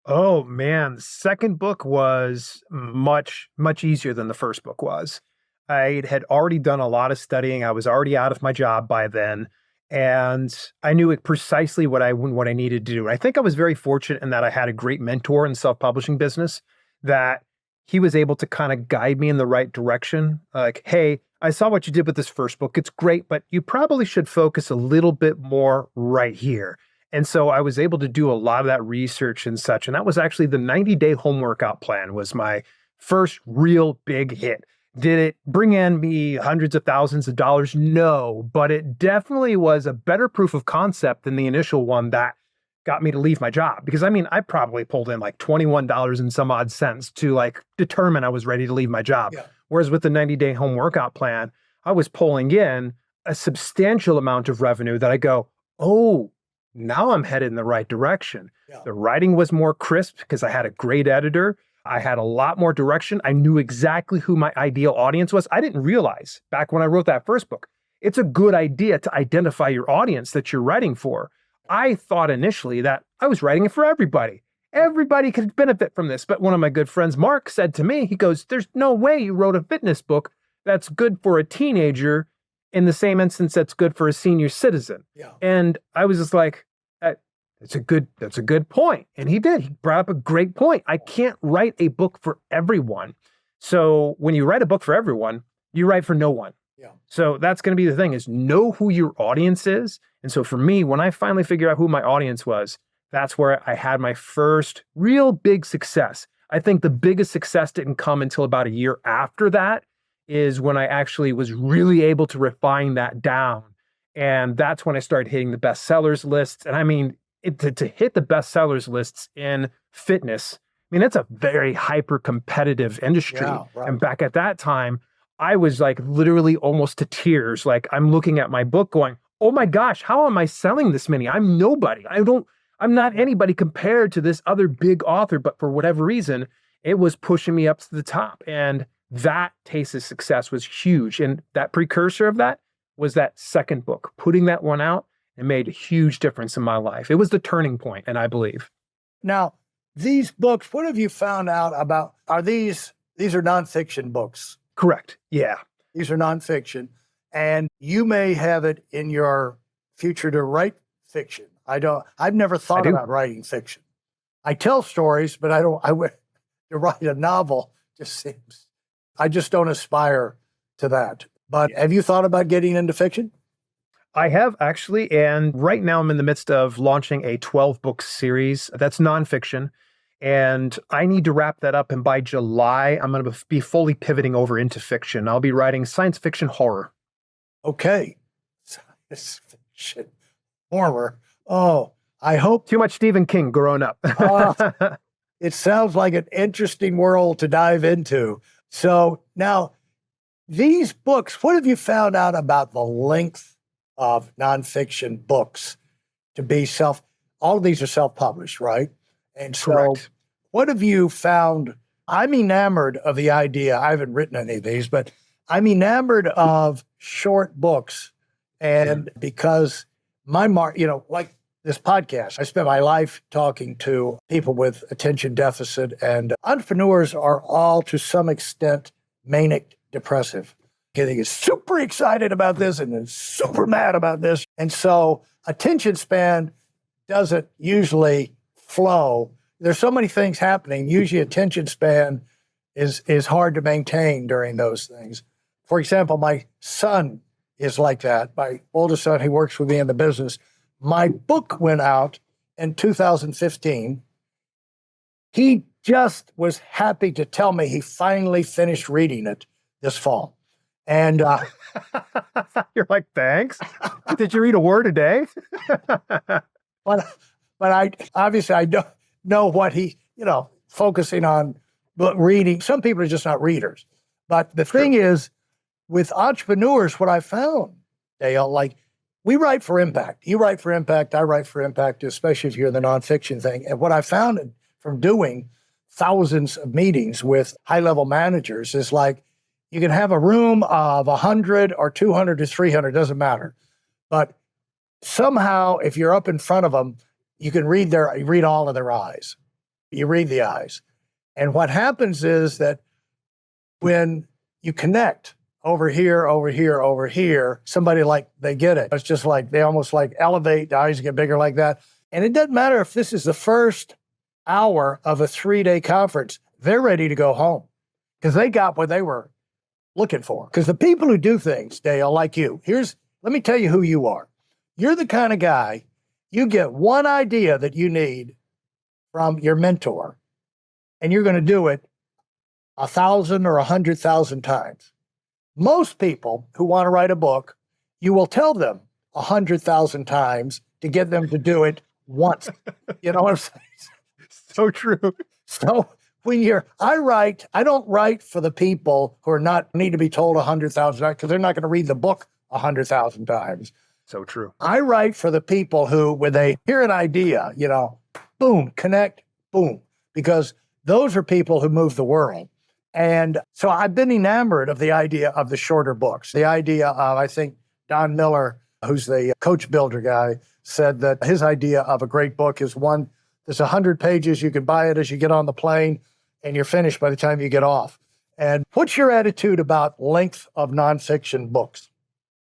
Oh man, the second book was much, much easier than the first book was. I had already done a lot of studying. I was already out of my job by then, and I knew precisely what I needed to do. I think I was very fortunate in that I had a great mentor in the self-publishing business that he was able to kind of guide me in the right direction. Like, hey, I saw what you did with this first book. It's great, but you probably should focus a little bit more right here. And so I was able to do a lot of that research and such. And that was actually the 90-day home workout plan was my first real big hit. Did it bring in me hundreds of thousands of dollars? No, but it definitely was a better proof of concept than the initial one that got me to leave my job. Because I mean, I probably pulled in like $21 and some odd cents to like determine I was ready to leave my job. Yeah. Whereas with the 90-day home workout plan, I was pulling in a substantial amount of revenue that I go, oh, now I'm headed in the right direction. Yeah. The writing was more crisp because I had a great editor. I had a lot more direction. I knew exactly who my ideal audience was. I didn't realize back when I wrote that first book, it's a good idea to identify your audience that you're writing for. I thought initially that I was writing it for everybody. Everybody could benefit from this. But one of my good friends, Mark, said to me, he goes, there's no way you wrote a fitness book that's good for a teenager in the same instance that's good for a senior citizen. Yeah. And I was just like, that's a good point. And he did. He brought up a great point. I can't write a book for everyone. So when you write a book for everyone, you write for no one. Yeah. So that's going to be the thing is know who your audience is. And so for me, when I finally figured out who my audience was, that's where I had my first real big success. I think the biggest success didn't come until about a year after that is when I actually was really able to refine that down. And that's when I started hitting the bestsellers lists. And I mean, to hit the bestsellers lists in fitness, I mean, it's a very hyper competitive industry. Yeah, right. And back at that time, I was like literally almost to tears. Like I'm looking at my book going, oh my gosh, how am I selling this many? I'm nobody. I'm not anybody compared to this other big author, but for whatever reason, it was pushing me up to the top. And that taste of success was huge. And that precursor of that was that second book, putting that one out. It made a huge difference in my life. It was the turning point, and I believe. Now, these books, what have you found out about? These are nonfiction books? Correct. Yeah. These are nonfiction. And you may have it in your future to write fiction. I've never thought about writing fiction. I tell stories, but to write a novel just seems, I just don't aspire to that. But have you thought about getting into fiction? I have actually, and right now I'm in the midst of launching a 12-book series that's nonfiction, and I need to wrap that up, and by July, I'm going to be fully pivoting over into fiction. I'll be writing science fiction horror. Okay. Science fiction horror. Oh, I hope. Too much Stephen King growing up. It sounds like an interesting world to dive into. So now, these books, what have you found out about the length of nonfiction books to be all of these are self-published, right? And so correct. What have you found? I'm enamored of the idea. I haven't written any of these, but I'm enamored of short books. And because like this podcast, I spent my life talking to people with attention deficit, and entrepreneurs are all to some extent manic depressive. They get super excited about this and then super mad about this. And so attention span doesn't usually flow. There's so many things happening. Usually attention span is hard to maintain during those things. For example, my son is like that. My oldest son, he works with me in the business. My book went out in 2015. He just was happy to tell me he finally finished reading it this fall. And you're like, thanks. Did you read a word a day? but I don't know what he, focusing on reading. Some people are just not readers. But the thing is, with entrepreneurs, what I found, Dale, like we write for impact. You write for impact. I write for impact, especially if you're the nonfiction thing. And what I found from doing thousands of meetings with high-level managers is like, you can have a room of 100 or 200 to 300, doesn't matter. But somehow, if you're up in front of them, you can read all of their eyes. You read the eyes. And what happens is that when you connect over here, over here, over here, somebody like, they get it. It's just like, they almost like elevate, the eyes get bigger like that. And it doesn't matter if this is the first hour of a 3-day conference, they're ready to go home because they got what they were looking for. Because the people who do things, Dale, like you, let me tell you who you are. You're the kind of guy, you get one idea that you need from your mentor, and you're going to do it 1,000 or 100,000 times. Most people who want to write a book, you will tell them 100,000 times to get them to do it once. You know what I'm saying? So true. So I don't write for the people who need to be told 100,000 times because they're not going to read the book 100,000 times. So true. I write for the people who, when they hear an idea, boom, connect, boom, because those are people who move the world. And so I've been enamored of the idea of the shorter books. The idea of, I think Don Miller, who's the coach builder guy, said that his idea of a great book is one that's 100 pages. You can buy it as you get on the plane and you're finished by the time you get off. And what's your attitude about length of nonfiction books?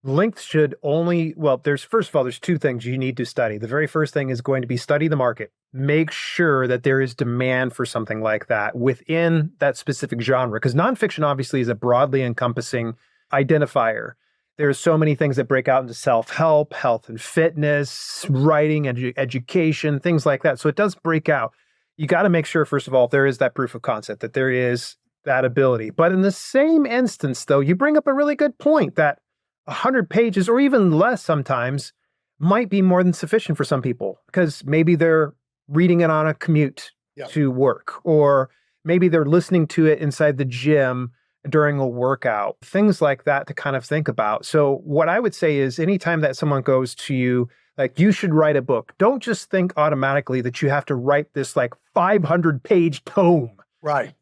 Length should first of all, there's two things you need to study. The very first thing is going to be study the market. Make sure that there is demand for something like that within that specific genre, because nonfiction obviously is a broadly encompassing identifier. There's so many things that break out into self-help, health and fitness, writing, education, things like that. So it does break out. You got to make sure, first of all, there is that proof of concept, that there is that ability. But in the same instance, though, you bring up a really good point that 100 pages or even less sometimes might be more than sufficient for some people, because maybe they're reading it on a commute to work, or maybe they're listening to it inside the gym during a workout, things like that to kind of think about. So what I would say is anytime that someone goes to you, like, you should write a book, don't just think automatically that you have to write this like 500-page tome. Right.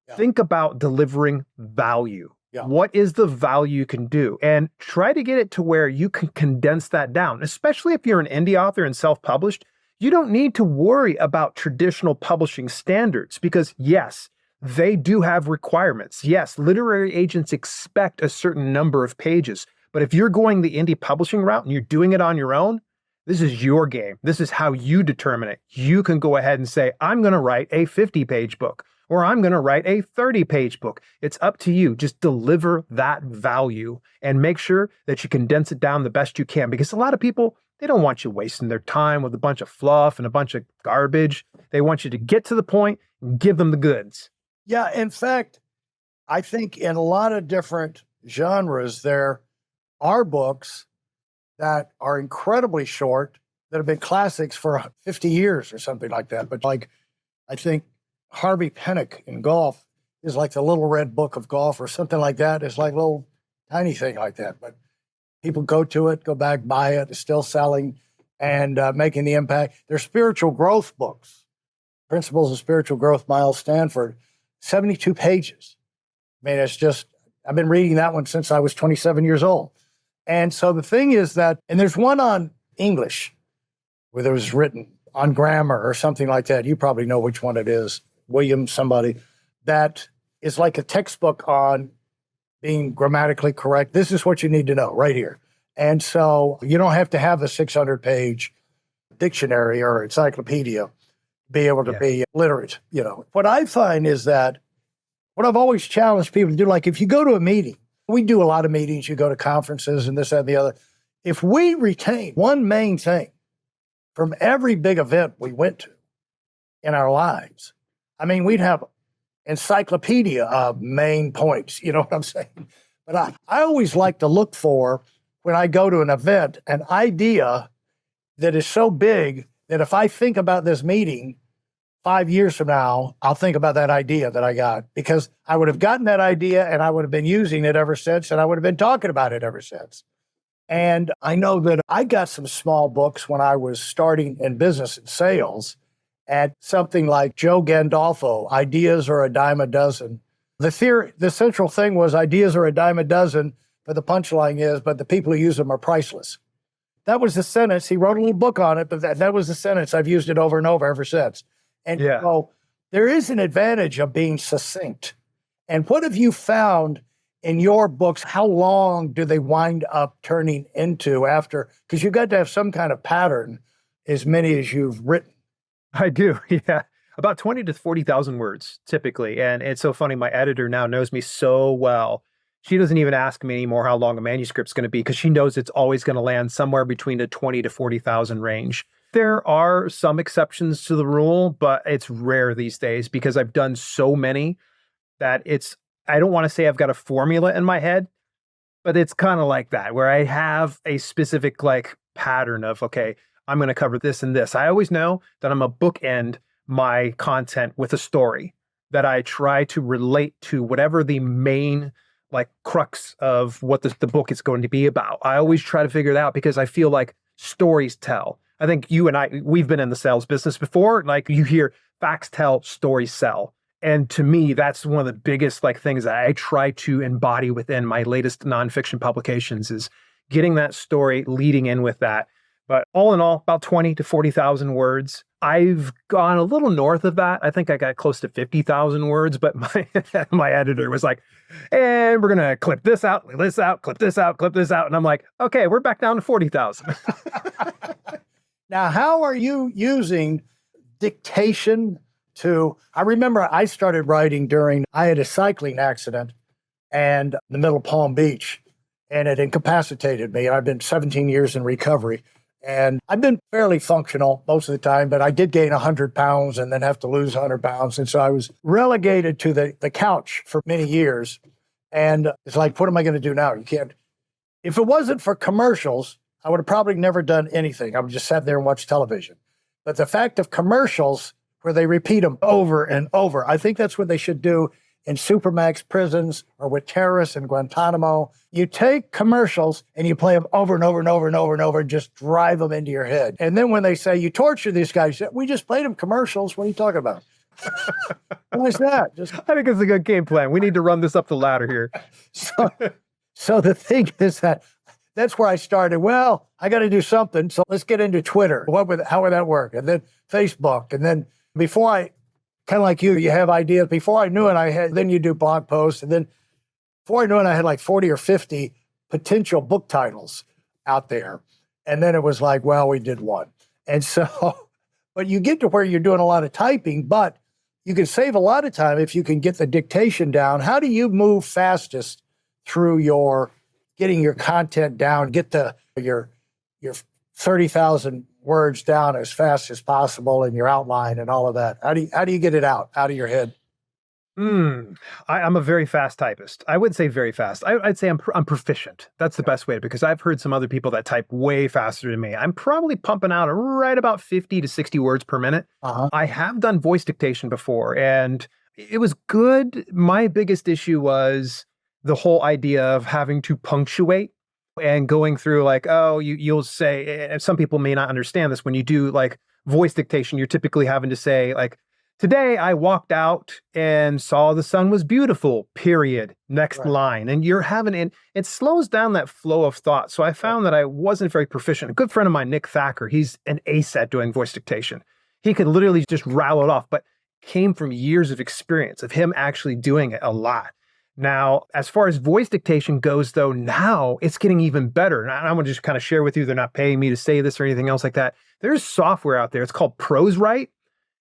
Yeah. Think about delivering value. Yeah. What is the value you can do? And try to get it to where you can condense that down, especially if you're an indie author and self-published. You don't need to worry about traditional publishing standards because, yes, they do have requirements. Yes, literary agents expect a certain number of pages. But if you're going the indie publishing route and you're doing it on your own, this is your game. This is how you determine it. You can go ahead and say, I'm going to write a 50-page book, or I'm going to write a 30-page book. It's up to you. Just deliver that value and make sure that you condense it down the best you can, because a lot of people, they don't want you wasting their time with a bunch of fluff and a bunch of garbage. They want you to get to the point and give them the goods. Yeah, in fact, I think in a lot of different genres, there are books that are incredibly short that have been classics for 50 years or something like that. But like, I think Harvey Penick in golf is like the Little Red Book of Golf or something like that. It's like a little tiny thing like that. But people go to it, go back, buy it. It's still selling and making the impact. There's spiritual growth books, Principles of Spiritual Growth, Miles Stanford, 72 pages. I mean, it's just, I've been reading that one since I was 27 years old. And so the thing is that, and there's one on English where it was written on grammar or something like that. You probably know which one it is. William somebody, that is like a textbook on being grammatically correct. This is what you need to know right here. And so you don't have to have a 600-page dictionary or encyclopedia to be able to be literate. What I find is that what I've always challenged people to do, like if you go to a meeting, we do a lot of meetings, you go to conferences and this, that, and the other. If we retain one main thing from every big event we went to in our lives, I mean, we'd have encyclopedia of main points, you know what I'm saying? But I always like to look for, when I go to an event, an idea that is so big that if I think about this meeting 5 years from now, I'll think about that idea that I got, because I would have gotten that idea and I would have been using it ever since, and I would have been talking about it ever since. And I know that I got some small books when I was starting in business and sales at something like Joe Gandolfo, Ideas Are a Dime a Dozen. The central thing was ideas are a dime a dozen, but the punchline is, but the people who use them are priceless. That was the sentence. He wrote a little book on it, but that was the sentence. I've used it over and over ever since. And so there is an advantage of being succinct. And what have you found in your books? How long do they wind up turning into after? Because you've got to have some kind of pattern, as many as you've written. I do, yeah. About 20 to 40,000 words, typically. And it's so funny, my editor now knows me so well. She doesn't even ask me anymore how long a manuscript's going to be because she knows it's always going to land somewhere between the 20 to 40,000 range. There are some exceptions to the rule, but it's rare these days because I've done so many that I don't want to say I've got a formula in my head, but it's kind of like that, where I have a specific like pattern of, okay, I'm going to cover this and this. I always know that I'm a bookend my content with a story that I try to relate to whatever the main like crux of what the book is going to be about. I always try to figure it out because I feel like stories tell. I think you and we've been in the sales business before. Like you hear facts tell, stories sell. And to me, that's one of the biggest like things that I try to embody within my latest nonfiction publications is getting that story, leading in with that. But all in all, about 20 to 40,000 words. I've gone a little north of that. I think I got close to 50,000 words, but my editor was like, and we're going to clip this out, clip this out, clip this out, clip this out. And I'm like, okay, we're back down to 40,000. Now, how are you using dictation I remember I started writing I had a cycling accident and in the middle of Palm Beach, and it incapacitated me. I've been 17 years in recovery. And I've been fairly functional most of the time, but I did gain 100 pounds and then have to lose 100 pounds. And so I was relegated to the couch for many years. And it's like, what am I going to do now? You can't. If it wasn't for commercials, I would have probably never done anything. I would just sat there and watch television. But the fact of commercials where they repeat them over and over, I think that's what they should do in Supermax prisons or with terrorists in Guantanamo. You take commercials and you play them over and over and over and over and over and just drive them into your head. And then when they say you torture these guys, we just played them commercials. What are you talking about? Why is that? I think it's a good game plan. We need to run this up the ladder here. So the thing is that's where I started. Well, I got to do something. So let's get into Twitter. How would that work? And then Facebook. And then before kind of like you have ideas. Before I knew it, then you do blog posts. And then before I knew it, I had like 40 or 50 potential book titles out there. And then it was like, well, we did one. And so, but you get to where you're doing a lot of typing, but you can save a lot of time if you can get the dictation down. How do you move fastest through getting your content down, get your 30,000 words down as fast as possible in your outline and all of that? How do you get it out of your head? I'm a very fast typist. I would say very fast. I'd say I'm proficient. That's the best way, because I've heard some other people that type way faster than me. I'm probably pumping out right about 50 to 60 words per minute. I have done voice dictation before, and it was good. My biggest issue was the whole idea of having to punctuate and going through like, oh, you'll say, and some people may not understand this, when you do like voice dictation, you're typically having to say like, today I walked out and saw the sun was beautiful, period, next line. And you're it slows down that flow of thought. So I found that I wasn't very proficient. A good friend of mine, Nick Thacker, he's an ace at doing voice dictation. He could literally just rattle it off, but came from years of experience of him actually doing it a lot. Now, as far as voice dictation goes, though, now it's getting even better. And I'm going to just kind of share with you, they're not paying me to say this or anything else like that. There's software out there. It's called ProseWrite.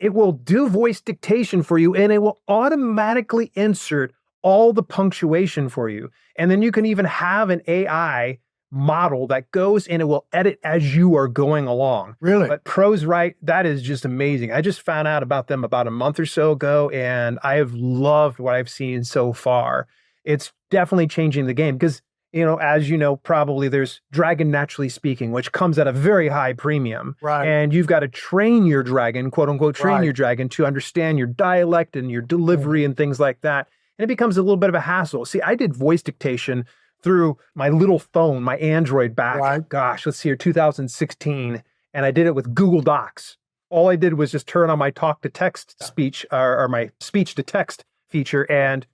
It will do voice dictation for you, and it will automatically insert all the punctuation for you. And then you can even have an AI model that goes and it will edit as you are going along. Really? But ProseWrite, that is just amazing. I just found out about them about a month or so ago, and I have loved what I've seen so far. It's definitely changing the game because, as you know, probably there's Dragon Naturally Speaking, which comes at a very high premium. Right. And you've got to train your dragon, quote unquote, train your dragon to understand your dialect and your delivery and things like that. And it becomes a little bit of a hassle. See, I did voice dictation through my little phone, my Android back, Right. gosh, let's see here, 2016. And I did it with Google Docs. All I did was just turn on my talk to text speech or my speech to text feature, and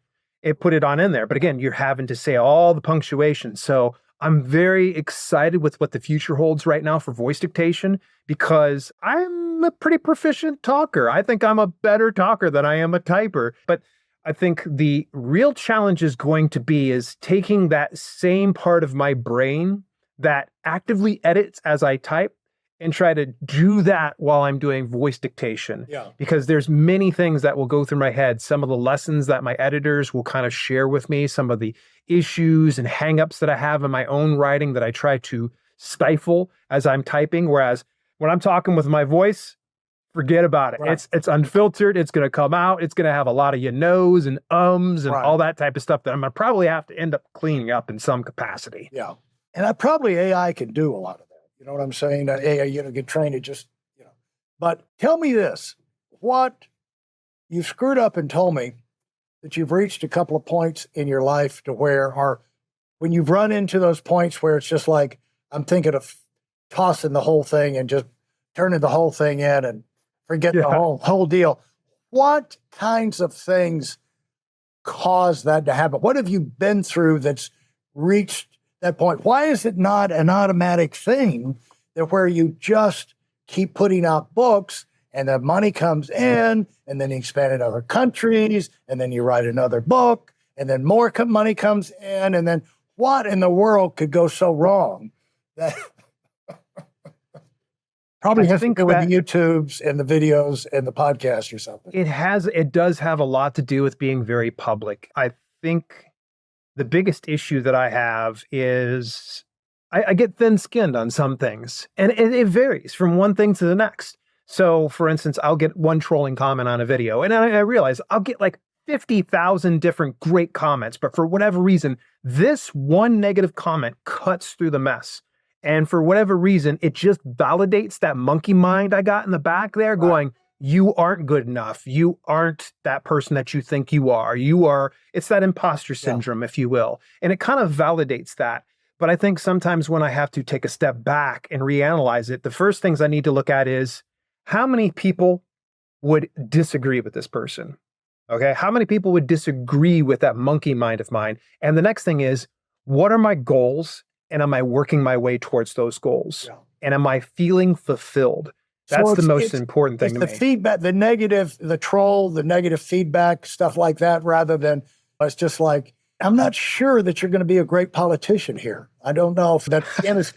it put it on in there. But again, you're having to say all the punctuation. So I'm very excited with what the future holds right now for voice dictation, because I'm a pretty proficient talker. I think I'm a better talker than I am a typer. But I think the real challenge is going to be is taking that same part of my brain that actively edits as I type and try to do that while I'm doing voice dictation. Yeah. Because there's many things that will go through my head. Some of the lessons that my editors will kind of share with me, some of the issues and hangups that I have in my own writing that I try to stifle as I'm typing. Whereas when I'm talking with my voice, forget about it. Right. It's unfiltered. It's going to come out. It's going to have a lot of your no's and ums and Right. all that type of stuff that I'm going to probably have to end up cleaning up in some capacity. Yeah. And probably AI can do a lot of that. You know what I'm saying? AI, get trained to just, But tell me this, what you've screwed up and told me that you've reached a couple of points in your life to where, or when you've run into those points where it's just like, I'm thinking of tossing the whole thing and just turning the whole thing in and forget the whole deal. What kinds of things cause that to happen? What have you been through that's reached that point? Why is it not an automatic thing that where you just keep putting out books and the money comes in and then you expand in other countries and then you write another book and then more money comes in, and then what in the world could go so wrong? That probably has to do with the YouTubes and the videos and the podcasts or something. It does have a lot to do with being very public. I think the biggest issue that I have is I get thin-skinned on some things, and it varies from one thing to the next. So, for instance, I'll get one trolling comment on a video, and I realize I'll get like 50,000 different great comments, but for whatever reason, this one negative comment cuts through the mess. And for whatever reason, it just validates that monkey mind I got in the back there going, you aren't good enough. You aren't that person that you think you are. It's that imposter syndrome, if you will. And it kind of validates that. But I think sometimes when I have to take a step back and reanalyze it, the first things I need to look at is how many people would disagree with this person? Okay. How many people would disagree with that monkey mind of mine? And the next thing is, what are my goals? And am I working my way towards those goals? Yeah. And am I feeling fulfilled? That's the most important thing to me. The feedback, the negative, the troll, the negative feedback, stuff like that, rather than it's just like, I'm not sure that you're going to be a great politician here. I don't know if that is.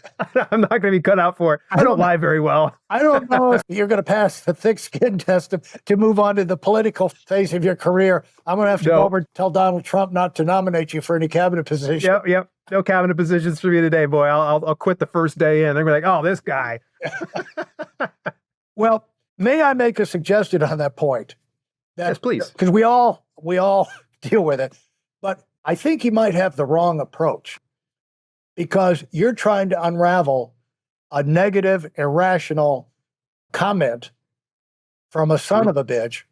I'm not going to be cut out for it. I don't lie very well. I don't know if you're going to pass the thick skin test to move on to the political phase of your career. I'm going to have to go over and tell Donald Trump not to nominate you for any cabinet position. Yep. No cabinet positions for me today, boy. I'll quit the first day in. They're going to be like, oh, this guy. Well, may I make a suggestion on that point? Yes, please. Because we all deal with it. But I think you might have the wrong approach, because you're trying to unravel a negative, irrational comment from a son of a bitch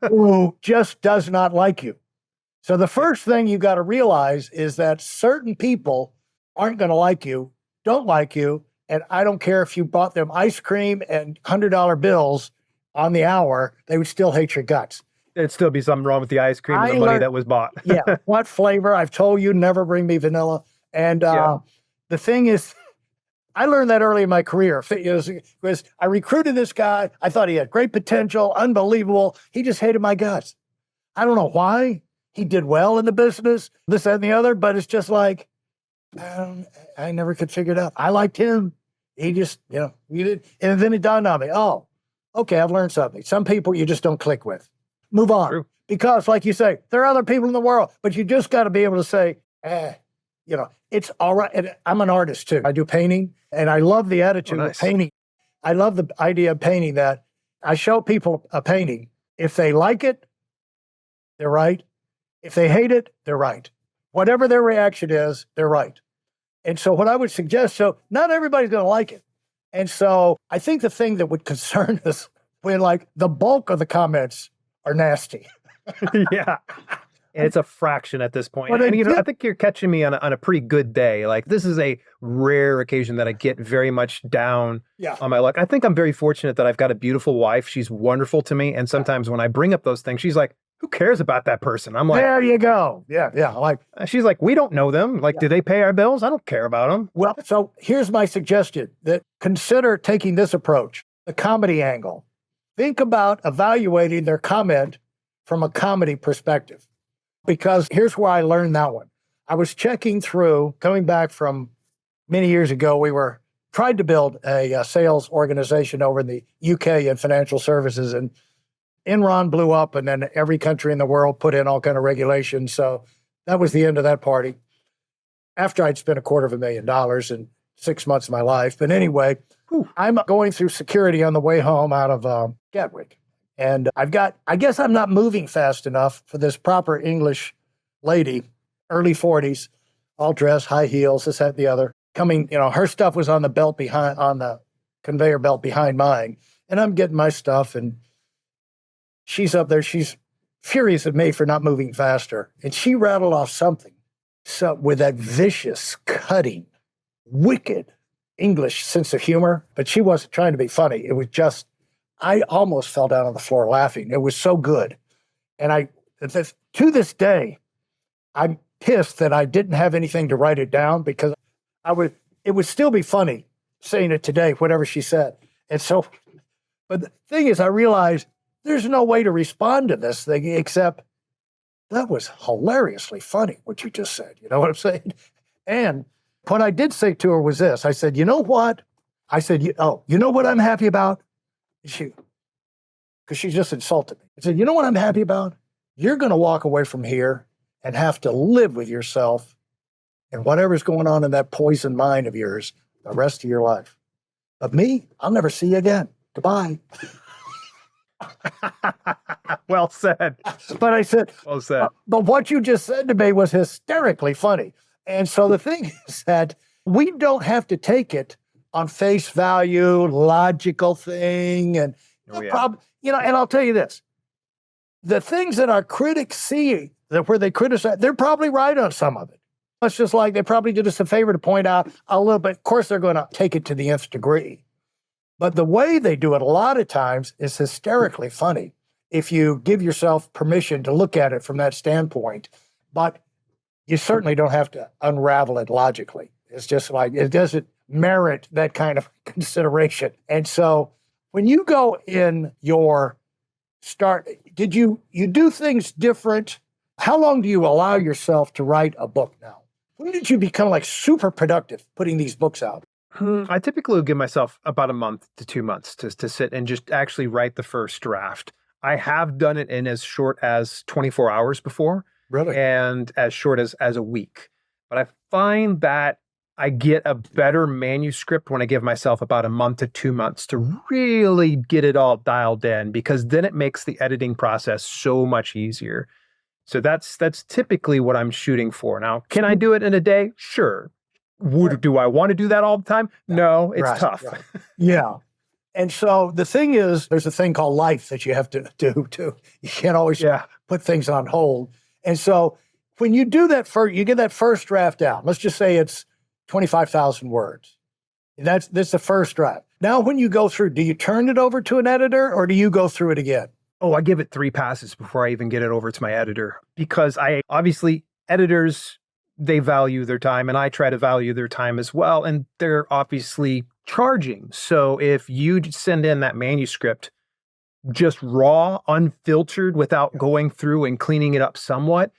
who just does not like you. So the first thing you got to realize is that certain people aren't going to like you, don't like you, and I don't care if you bought them ice cream and $100 bills on the hour, they would still hate your guts. There'd still be something wrong with the ice cream and the money that was bought. Yeah. What flavor? I've told you, never bring me vanilla. And the thing is, I learned that early in my career. Because I recruited this guy. I thought he had great potential, unbelievable. He just hated my guts. I don't know why. He did well in the business, this, that, and the other. But it's just like, I never could figure it out. I liked him. He just, we did. And then it dawned on me, oh, okay, I've learned something. Some people you just don't click with. Move on. True. Because like you say, there are other people in the world, but you just got to be able to say, it's all right. And I'm an artist too. I do painting, and I love the attitude of painting. I love the idea of painting, that I show people a painting. If they like it, they're right. If they hate it, they're right. Whatever their reaction is, they're right. And so what I would suggest, so not everybody's going to like it. And so I think the thing that would concern us when like the bulk of the comments are nasty. Yeah. And it's a fraction at this point. But And I think you're catching me on a pretty good day. Like this is a rare occasion that I get very much down Yeah. on my luck. I think I'm very fortunate that I've got a beautiful wife. She's wonderful to me. And sometimes when I bring up those things, she's like, who cares about that person? I'm like, There you go. Yeah. Like, she's like, we don't know them. Like, do they pay our bills? I don't care about them. well, so here's my suggestion that consider taking this approach, the comedy angle. Think about evaluating their comment from a comedy perspective. Because here's where I learned that one. I was checking through, coming back from many years ago, we were tried to build a sales organization over in the UK in financial services, and Enron blew up, and then every country in the world put in all kind of regulations. So that was the end of that party. After I'd spent $250,000 in 6 months of my life. But anyway, I'm going through security on the way home out of Gatwick. And I guess I'm not moving fast enough for this proper English lady, early 40s, all dressed, high heels, this, that, the other. Coming, her stuff was on the conveyor belt behind mine. And I'm getting my stuff, and she's up there. She's furious at me for not moving faster. And she rattled off something with that vicious, cutting, wicked English sense of humor. But she wasn't trying to be funny. It was just, I almost fell down on the floor laughing. It was so good. And to this day, I'm pissed that I didn't have anything to write it down, because it would still be funny saying it today, whatever she said. And so, but the thing is, I realized there's no way to respond to this thing except that was hilariously funny, what you just said. You know what I'm saying? And what I did say to her was this. I said, you know what? I said, you know what I'm happy about? Because she just insulted me. I said, you know what I'm happy about? You're going to walk away from here and have to live with yourself and whatever's going on in that poison mind of yours the rest of your life. But me, I'll never see you again. Goodbye. Well said. But I said, Well said. But what you just said to me was hysterically funny. And so the thing is that we don't have to take it on face value, logical thing. And and I'll tell you this, the things that our critics see, that where they criticize, they're probably right on some of it. It's just like they probably did us a favor to point out a little bit. Of course, they're going to take it to the nth degree. But the way they do it a lot of times is hysterically funny if you give yourself permission to look at it from that standpoint. But you certainly don't have to unravel it logically. It's just like, it doesn't merit that kind of consideration. And so when you go in your start, did you do things different? How long do you allow yourself to write a book now? When did you become like super productive putting these books out? I typically will give myself about a month to 2 months to sit and just actually write the first draft. I have done it in as short as 24 hours before. Really? And as short as a week. But I find that I get a better manuscript when I give myself about a month to 2 months to really get it all dialed in, because then it makes the editing process so much easier. So that's typically what I'm shooting for. Now, can I do it in a day? Sure. Do I want to do that all the time? No, it's tough. Right. Yeah. And so the thing is, there's a thing called life that you have to do too. You can't always put things on hold. And so when you do that you get that first draft out. Let's just say it's 25,000 words. That's the first draft. Now, when you go through, do you turn it over to an editor or do you go through it again? Oh, I give it 3 passes before I even get it over to my editor, because editors, they value their time, and I try to value their time as well. And they're obviously charging. So if you send in that manuscript just raw, unfiltered, without going through and cleaning it up somewhat,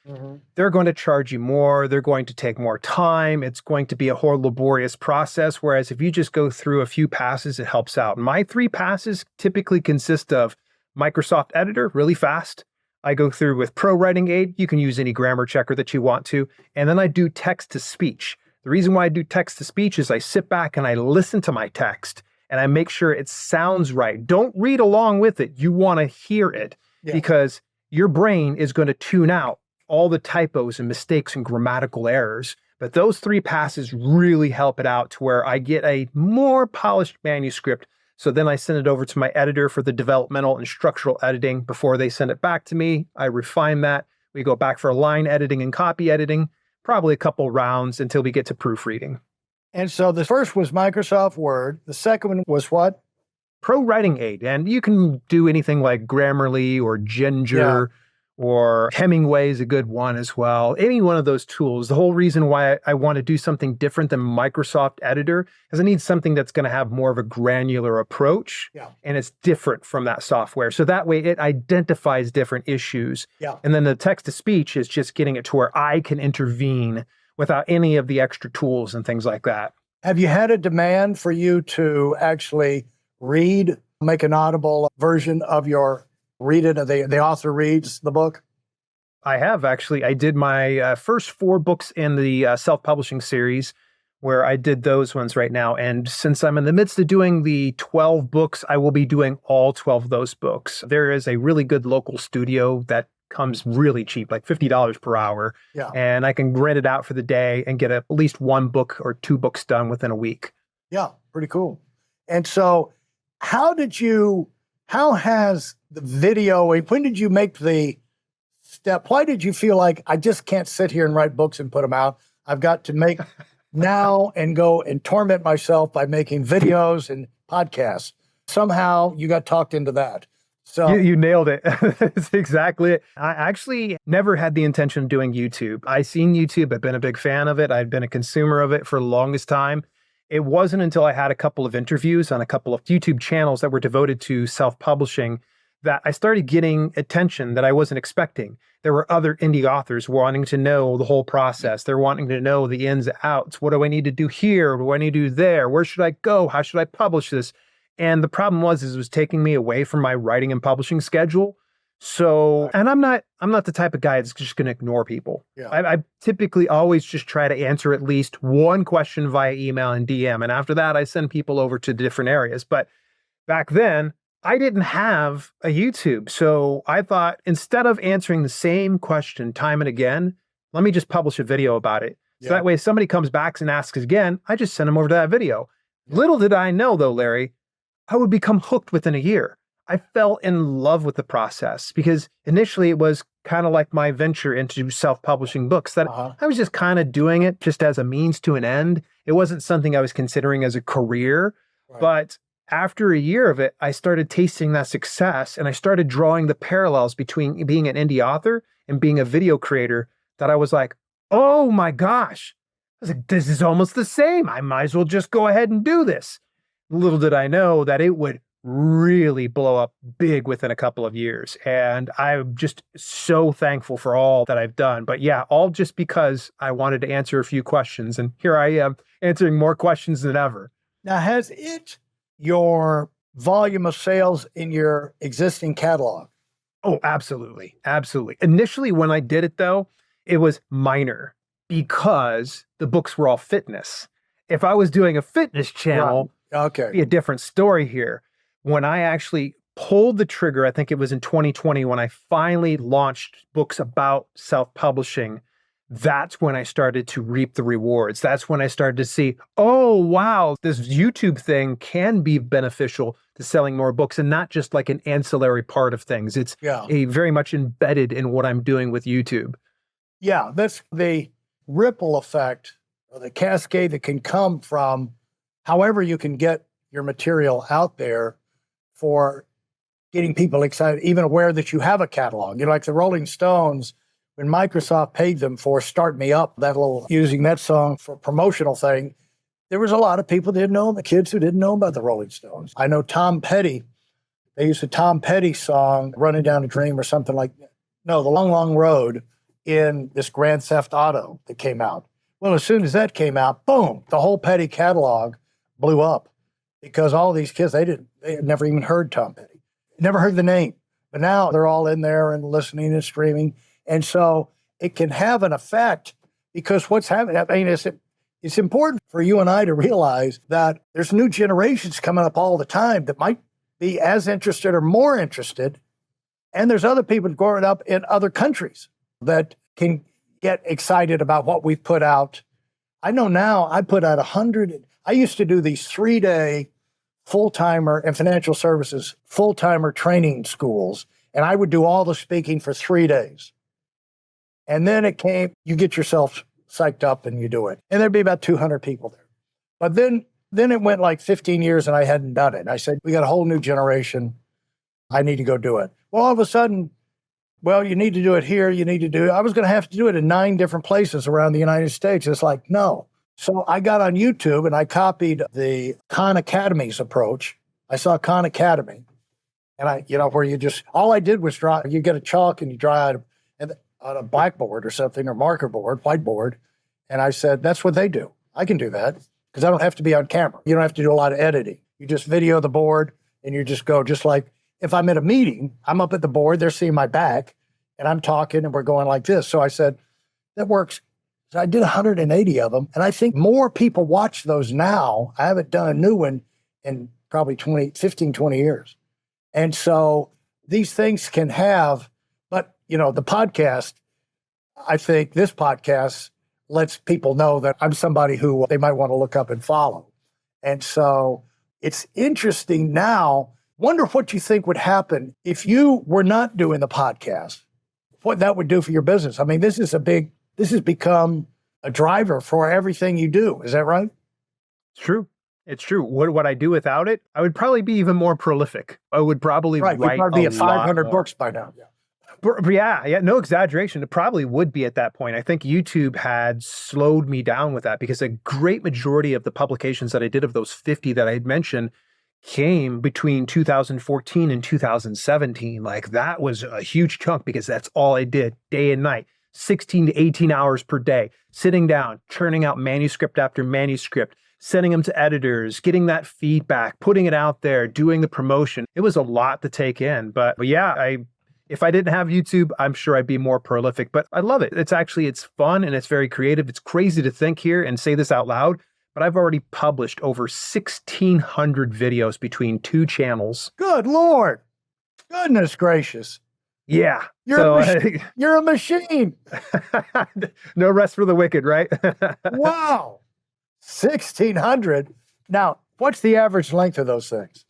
they're going to charge you more. They're going to take more time. It's going to be a whole laborious process. Whereas if you just go through a few passes, it helps out. My 3 passes typically consist of Microsoft Editor, really fast. I go through with Pro Writing Aid. You can use any grammar checker that you want to. And then I do text to speech. The reason why I do text to speech is I sit back and I listen to my text and I make sure it sounds right. Don't read along with it. You want to hear it because your brain is going to tune out all the typos and mistakes and grammatical errors. But those 3 passes really help it out to where I get a more polished manuscript. So then I send it over to my editor for the developmental and structural editing. Before they send it back to me, I refine that. We go back for line editing and copy editing, probably a couple rounds until we get to proofreading. And so the first was Microsoft Word. The second one was what? Pro Writing Aid. And you can do anything like Grammarly or Ginger or Hemingway is a good one as well. Any one of those tools. The whole reason why I want to do something different than Microsoft Editor is I need something that's going to have more of a granular approach. And it's different from that software. So that way it identifies different issues. And then the text to speech is just getting it to where I can intervene without any of the extra tools and things like that. Have you had a demand for you to actually read, make an audible version of your read it, the author reads the book? I have actually. I did my first 4 books in the self-publishing series where I did those ones right now. And since I'm in the midst of doing the 12 books, I will be doing all 12 of those books. There is a really good local studio that comes really cheap, like $50 per hour. And I can rent it out for the day and get at least 1 book or 2 books done within a week. Yeah, pretty cool. And so how has the video, when did you make the step? Why did you feel like I just can't sit here and write books and put them out? I've got to make now and go and torment myself by making videos and podcasts. Somehow you got talked into that. So you nailed it. That's exactly it. I actually never had the intention of doing YouTube. I seen YouTube. I've been a big fan of it. I've been a consumer of it for the longest time. It wasn't until I had a couple of interviews on a couple of YouTube channels that were devoted to self-publishing that I started getting attention that I wasn't expecting. There were other indie authors wanting to know the whole process. They're wanting to know the ins and outs. What do I need to do here? What do I need to do there? Where should I go? How should I publish this? And the problem was, it was taking me away from my writing and publishing schedule. So, and I'm not the type of guy that's just going to ignore people. I typically always just try to answer at least one question via email and DM. And after that, I send people over to different areas. But back then, I didn't have a YouTube. So I thought, instead of answering the same question time and again, let me just publish a video about it. So that way, if somebody comes back and asks again, I just send them over to that video. Little did I know, though, Larry, I would become hooked within a year. I fell in love with the process because initially it was kind of like my venture into self-publishing books that I was just kind of doing it just as a means to an end. It wasn't something I was considering as a career, but after a year of it, I started tasting that success and I started drawing the parallels between being an indie author and being a video creator that I was like, oh my gosh, I was like, this is almost the same. I might as well just go ahead and do this. Little did I know that it would really blow up big within a couple of years. And I'm just so thankful for all that I've done. But yeah, all just because I wanted to answer a few questions. And here I am answering more questions than ever. Now, has your volume of sales in your existing catalog? Oh, absolutely. Absolutely. Initially, when I did it, though, it was minor because the books were all fitness. If I was doing a fitness channel, it'd be a different story here. When I actually pulled the trigger, I think it was in 2020, when I finally launched books about self-publishing, that's when I started to reap the rewards. That's when I started to see, oh, wow, this YouTube thing can be beneficial to selling more books and not just like an ancillary part of things. It's a very much embedded in what I'm doing with YouTube. Yeah, that's the ripple effect, or the cascade that can come from however you can get your material out there for getting people excited, even aware that you have a catalog. You know, like the Rolling Stones, when Microsoft paid them for Start Me Up, using that song for promotional thing, there was a lot of people that didn't know, the kids who didn't know about the Rolling Stones. I know Tom Petty, they used a Tom Petty song, Running Down a Dream or something like that. No, The Long, Long Road, in this Grand Theft Auto that came out. Well, as soon as that came out, boom, the whole Petty catalog blew up because all these kids, they had never even heard Tom Petty, never heard the name. But now they're all in there and listening and streaming. And so it can have an effect because what's happening, I mean, it's important for you and I to realize that there's new generations coming up all the time that might be as interested or more interested. And there's other people growing up in other countries that can get excited about what we've put out. I know now I put out 100. I used to do these 3-day full-timer and financial services full-timer training schools, and I would do all the speaking for 3 days. And then you get yourself psyched up and you do it. And there'd be about 200 people there. But then it went like 15 years and I hadn't done it. I said, we got a whole new generation. I need to go do it. Well, all of a sudden, well, you need to do it here. You need to do it. I was going to have to do it in 9 different places around the United States. It's like, no. So I got on YouTube and I copied the Khan Academy's approach. I saw Khan Academy. And where all I did was you get a chalk and you draw it on a blackboard or something, or marker board, whiteboard. And I said, that's what they do. I can do that because I don't have to be on camera. You don't have to do a lot of editing. You just video the board and you just go, just like if I'm at a meeting, I'm up at the board, they're seeing my back and I'm talking and we're going like this. So I said, that works. So I did 180 of them. And I think more people watch those now. I haven't done a new one in probably 15, 20 years. And so these things can have, but the podcast, I think this podcast lets people know that I'm somebody who they might want to look up and follow. And so it's interesting now. Wonder what you think would happen if you were not doing the podcast, what that would do for your business. I mean, this has become a driver for everything you do. Is that right? It's true. It's true. What would I do without it? I would probably be even more prolific. I would probably write You'd probably be at 500 more books by now. Yeah. Yeah, no exaggeration. It probably would be at that point. I think YouTube had slowed me down with that because a great majority of the publications that I did of those 50 that I had mentioned came between 2014 and 2017. Like that was a huge chunk because that's all I did day and night, 16 to 18 hours per day, sitting down, churning out manuscript after manuscript, sending them to editors, getting that feedback, putting it out there, doing the promotion. It was a lot to take in. But yeah, if I didn't have YouTube, I'm sure I'd be more prolific, but I love it. It's fun and it's very creative. It's crazy to think here and say this out loud, but I've already published over 1,600 videos between 2 channels. Good Lord. Goodness gracious. Yeah. You're a machine. No rest for the wicked, right? Wow. 1,600. Now, what's the average length of those things?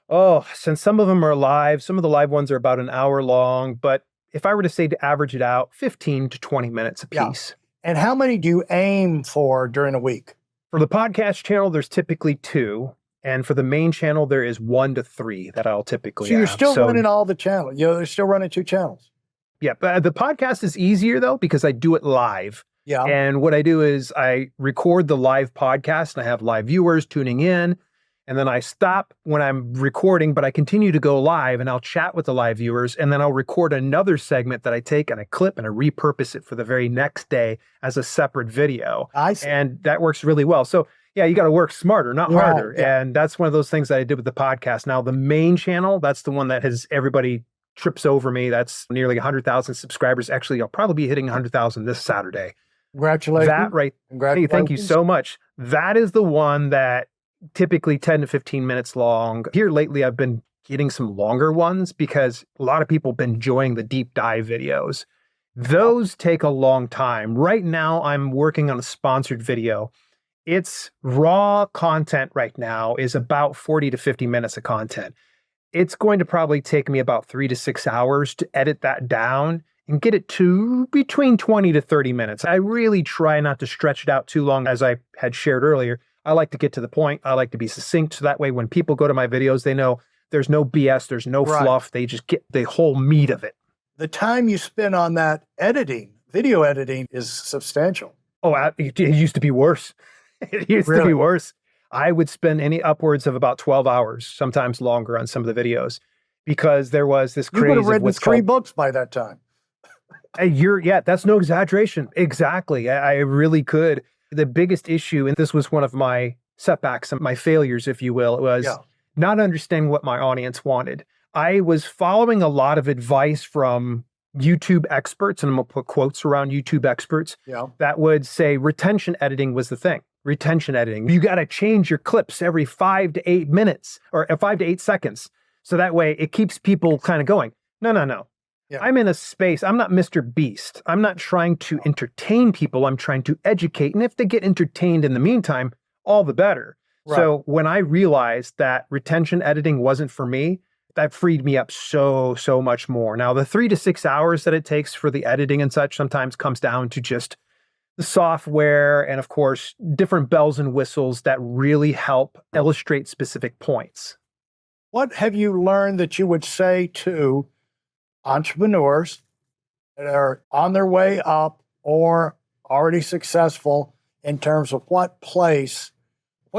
Oh, since some of them are live, some of the live ones are about an hour long, but if I were to say to average it out, 15 to 20 minutes a piece. Yeah. And how many do you aim for during a week? For the podcast channel, there's typically 2. And for the main channel, there is 1 to 3 that I'll typically have. So you're still running all the channels. They're still running 2 channels. Yeah, but the podcast is easier though, because I do it live. Yeah. And what I do is I record the live podcast and I have live viewers tuning in. And then I stop when I'm recording, but I continue to go live and I'll chat with the live viewers. And then I'll record another segment that I take and I clip and I repurpose it for the very next day as a separate video. I see. And that works really well. So yeah, you got to work smarter, not harder. Yeah. And that's one of those things that I did with the podcast. Now, the main channel, that's the one that has everybody trips over me. That's nearly 100,000 subscribers. Actually, I'll probably be hitting 100,000 this Saturday. Congratulations. That right. Congratulations. Hey, thank you so much. That is the one that typically 10 to 15 minutes long. Here lately, I've been getting some longer ones because a lot of people have been enjoying the deep dive videos. Those take a long time. Right now, I'm working on a sponsored video. Its raw content right now is about 40 to 50 minutes of content. It's going to probably take me about 3 to 6 hours to edit that down and get it to between 20 to 30 minutes. I really try not to stretch it out too long, as I had shared earlier. I like to get to the point. I like to be succinct. So that way, when people go to my videos, they know there's no BS, there's no fluff. They just get the whole meat of it. The time you spend on that video editing is substantial. Oh, it used to be worse. It used to be worse. I would spend upwards of about 12 hours, sometimes longer, on some of the videos because there was this craze. You would have written 3 books by that time. That's no exaggeration. Exactly. I really could. The biggest issue, and this was one of my setbacks, my failures, if you will, was not understanding what my audience wanted. I was following a lot of advice from YouTube experts, and I'm going to put quotes around YouTube experts, that would say retention editing was the thing. Retention editing. You got to change your clips every 5 to 8 minutes or 5 to 8 seconds. So that way it keeps people kind of going. No. Yeah. I'm in a space. I'm not Mr. Beast. I'm not trying to entertain people. I'm trying to educate. And if they get entertained in the meantime, all the better. Right. So when I realized that retention editing wasn't for me, that freed me up so much more. Now, the 3 to 6 hours that it takes for the editing and such sometimes comes down to just the software and, of course, different bells and whistles that really help illustrate specific points. What have you learned that you would say to entrepreneurs that are on their way up or already successful in terms of what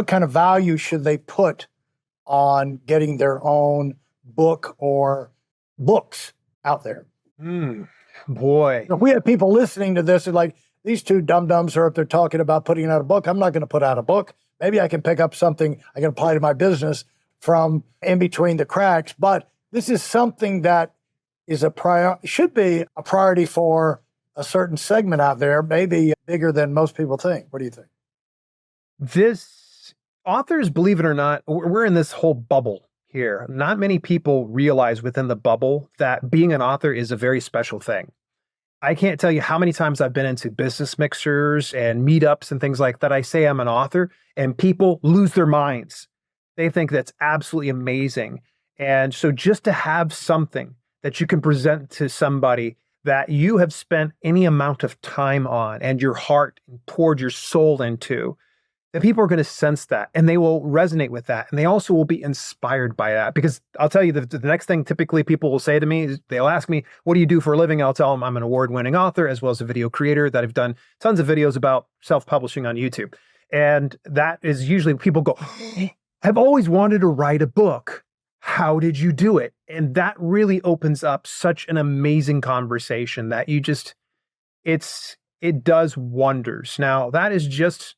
kind of value should they put on getting their own book or books out there? Boy. If we have people listening to this and like, these two dum-dums are up there talking about putting out a book. I'm not going to put out a book. Maybe I can pick up something I can apply to my business from in between the cracks. But this is something that is should be a priority for a certain segment out there, maybe bigger than most people think. What do you think? Authors, believe it or not, we're in this whole bubble here. Not many people realize within the bubble that being an author is a very special thing. I can't tell you how many times I've been into business mixers and meetups and things like that. I say I'm an author and people lose their minds. They think that's absolutely amazing. And so just to have something that you can present to somebody that you have spent any amount of time on and your heart and poured your soul into, that people are going to sense that and they will resonate with that. And they also will be inspired by that. Because I'll tell you, the next thing typically people will say to me is they'll ask me, what do you do for a living? I'll tell them I'm an award-winning author as well as a video creator that have done tons of videos about self-publishing on YouTube. And that is usually people go, I've always wanted to write a book. How did you do it? And that really opens up such an amazing conversation that it does wonders. Now, that is just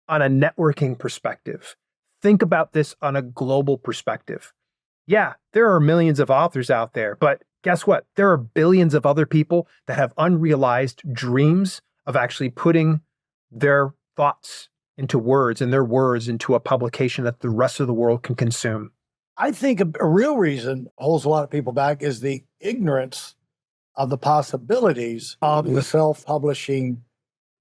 on a networking perspective. Think about this on a global perspective. Yeah, there are millions of authors out there, but guess what? There are billions of other people that have unrealized dreams of actually putting their thoughts into words and their words into a publication that the rest of the world can consume. I think a real reason holds a lot of people back is the ignorance of the possibilities of the self-publishing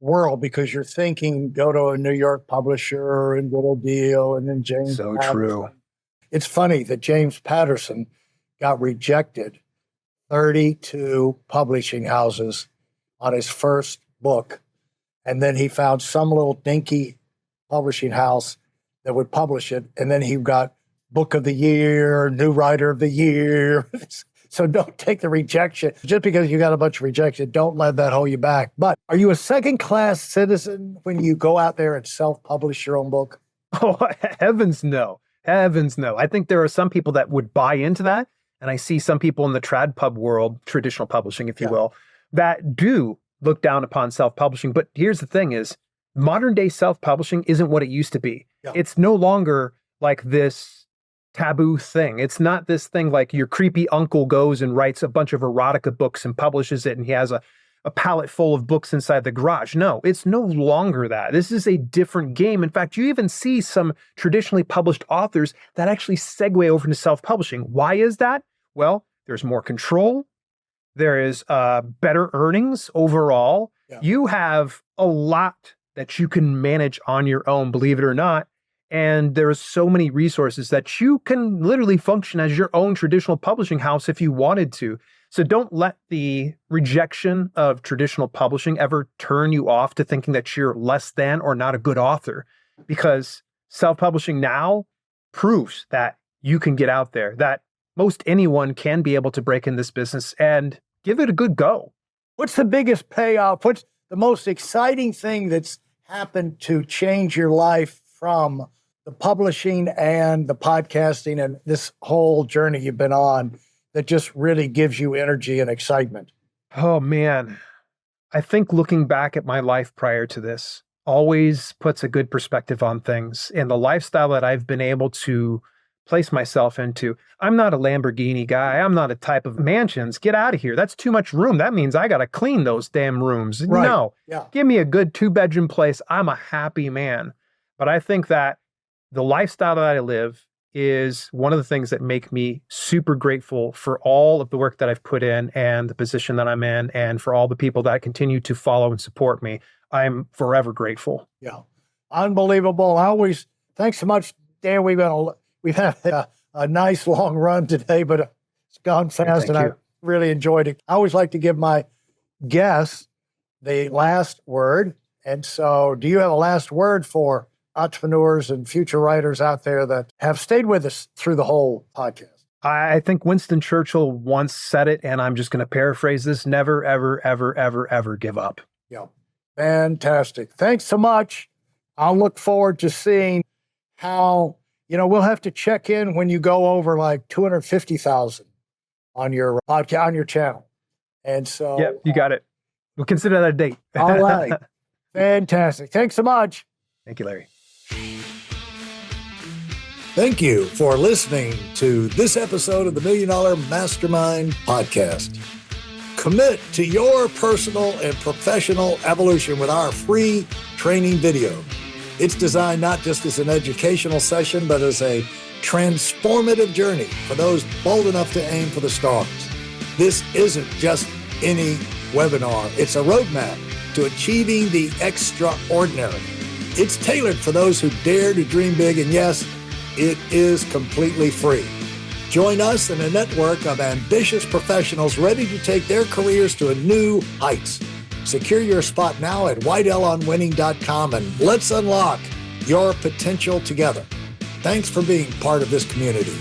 world, because you're thinking, go to a New York publisher and get a deal, and then James. So Patterson. true. It's funny that James Patterson got rejected 32 publishing houses on his first book, and then he found some little dinky publishing house that would publish it, and then he got Book of the Year, New Writer of the Year. So don't take the rejection. Just because you got a bunch of rejection, don't let that hold you back. But are you a second-class citizen when you go out there and self-publish your own book? Oh, heavens no. Heavens no. I think there are some people that would buy into that. And I see some people in the trad pub world, traditional publishing, if you will, that do look down upon self-publishing. But here's the thing is, modern day self-publishing isn't what it used to be. Yeah. It's no longer like this taboo thing. It's not this thing like your creepy uncle goes and writes a bunch of erotica books and publishes it and he has a pallet full of books inside the garage. No, it's no longer that. This is a different game. In fact, you even see some traditionally published authors that actually segue over into self-publishing. Why is that? Well, there's more control. There is better earnings overall. Yeah. You have a lot that you can manage on your own, believe it or not. And there are so many resources that you can literally function as your own traditional publishing house if you wanted to. So don't let the rejection of traditional publishing ever turn you off to thinking that you're less than or not a good author, because self-publishing now proves that you can get out there, that most anyone can be able to break in this business and give it a good go. What's the biggest payoff? What's the most exciting thing that's happened to change your life from the publishing and the podcasting and this whole journey you've been on that just really gives you energy and excitement? Oh, man. I think looking back at my life prior to this always puts a good perspective on things. And the lifestyle that I've been able to place myself into, I'm not a Lamborghini guy. I'm not a type of mansions. Get out of here. That's too much room. That means I got to clean those damn rooms. Right. No, Give me a good 2-bedroom place. I'm a happy man. But I think that the lifestyle that I live is one of the things that make me super grateful for all of the work that I've put in and the position that I'm in, and for all the people that continue to follow and support me. I'm forever grateful. Yeah. Unbelievable. Thanks so much, Dan. We've had a a nice long run today, but it's gone fast, and I really enjoyed it. I always like to give my guests the last word. And so do you have a last word for entrepreneurs and future writers out there that have stayed with us through the whole podcast? I think Winston Churchill once said it, and I'm just going to paraphrase this: never, ever, ever, ever, ever give up. Yeah. Fantastic. Thanks so much. I'll look forward to seeing how, we'll have to check in when you go over like 250,000 on your podcast, on your channel. And so. Yeah, you got it. We'll consider that a date. All right. Fantastic. Thanks so much. Thank you, Larry. Thank you for listening to this episode of the Million Dollar Mastermind podcast. Commit to your personal and professional evolution with our free training video. It's designed not just as an educational session, but as a transformative journey for those bold enough to aim for the stars. This isn't just any webinar. It's a roadmap to achieving the extraordinary. It's tailored for those who dare to dream big, and yes, it is completely free. Join us in a network of ambitious professionals ready to take their careers to a new heights. Secure your spot now at weidelonwinning.com, and let's unlock your potential together. Thanks for being part of this community.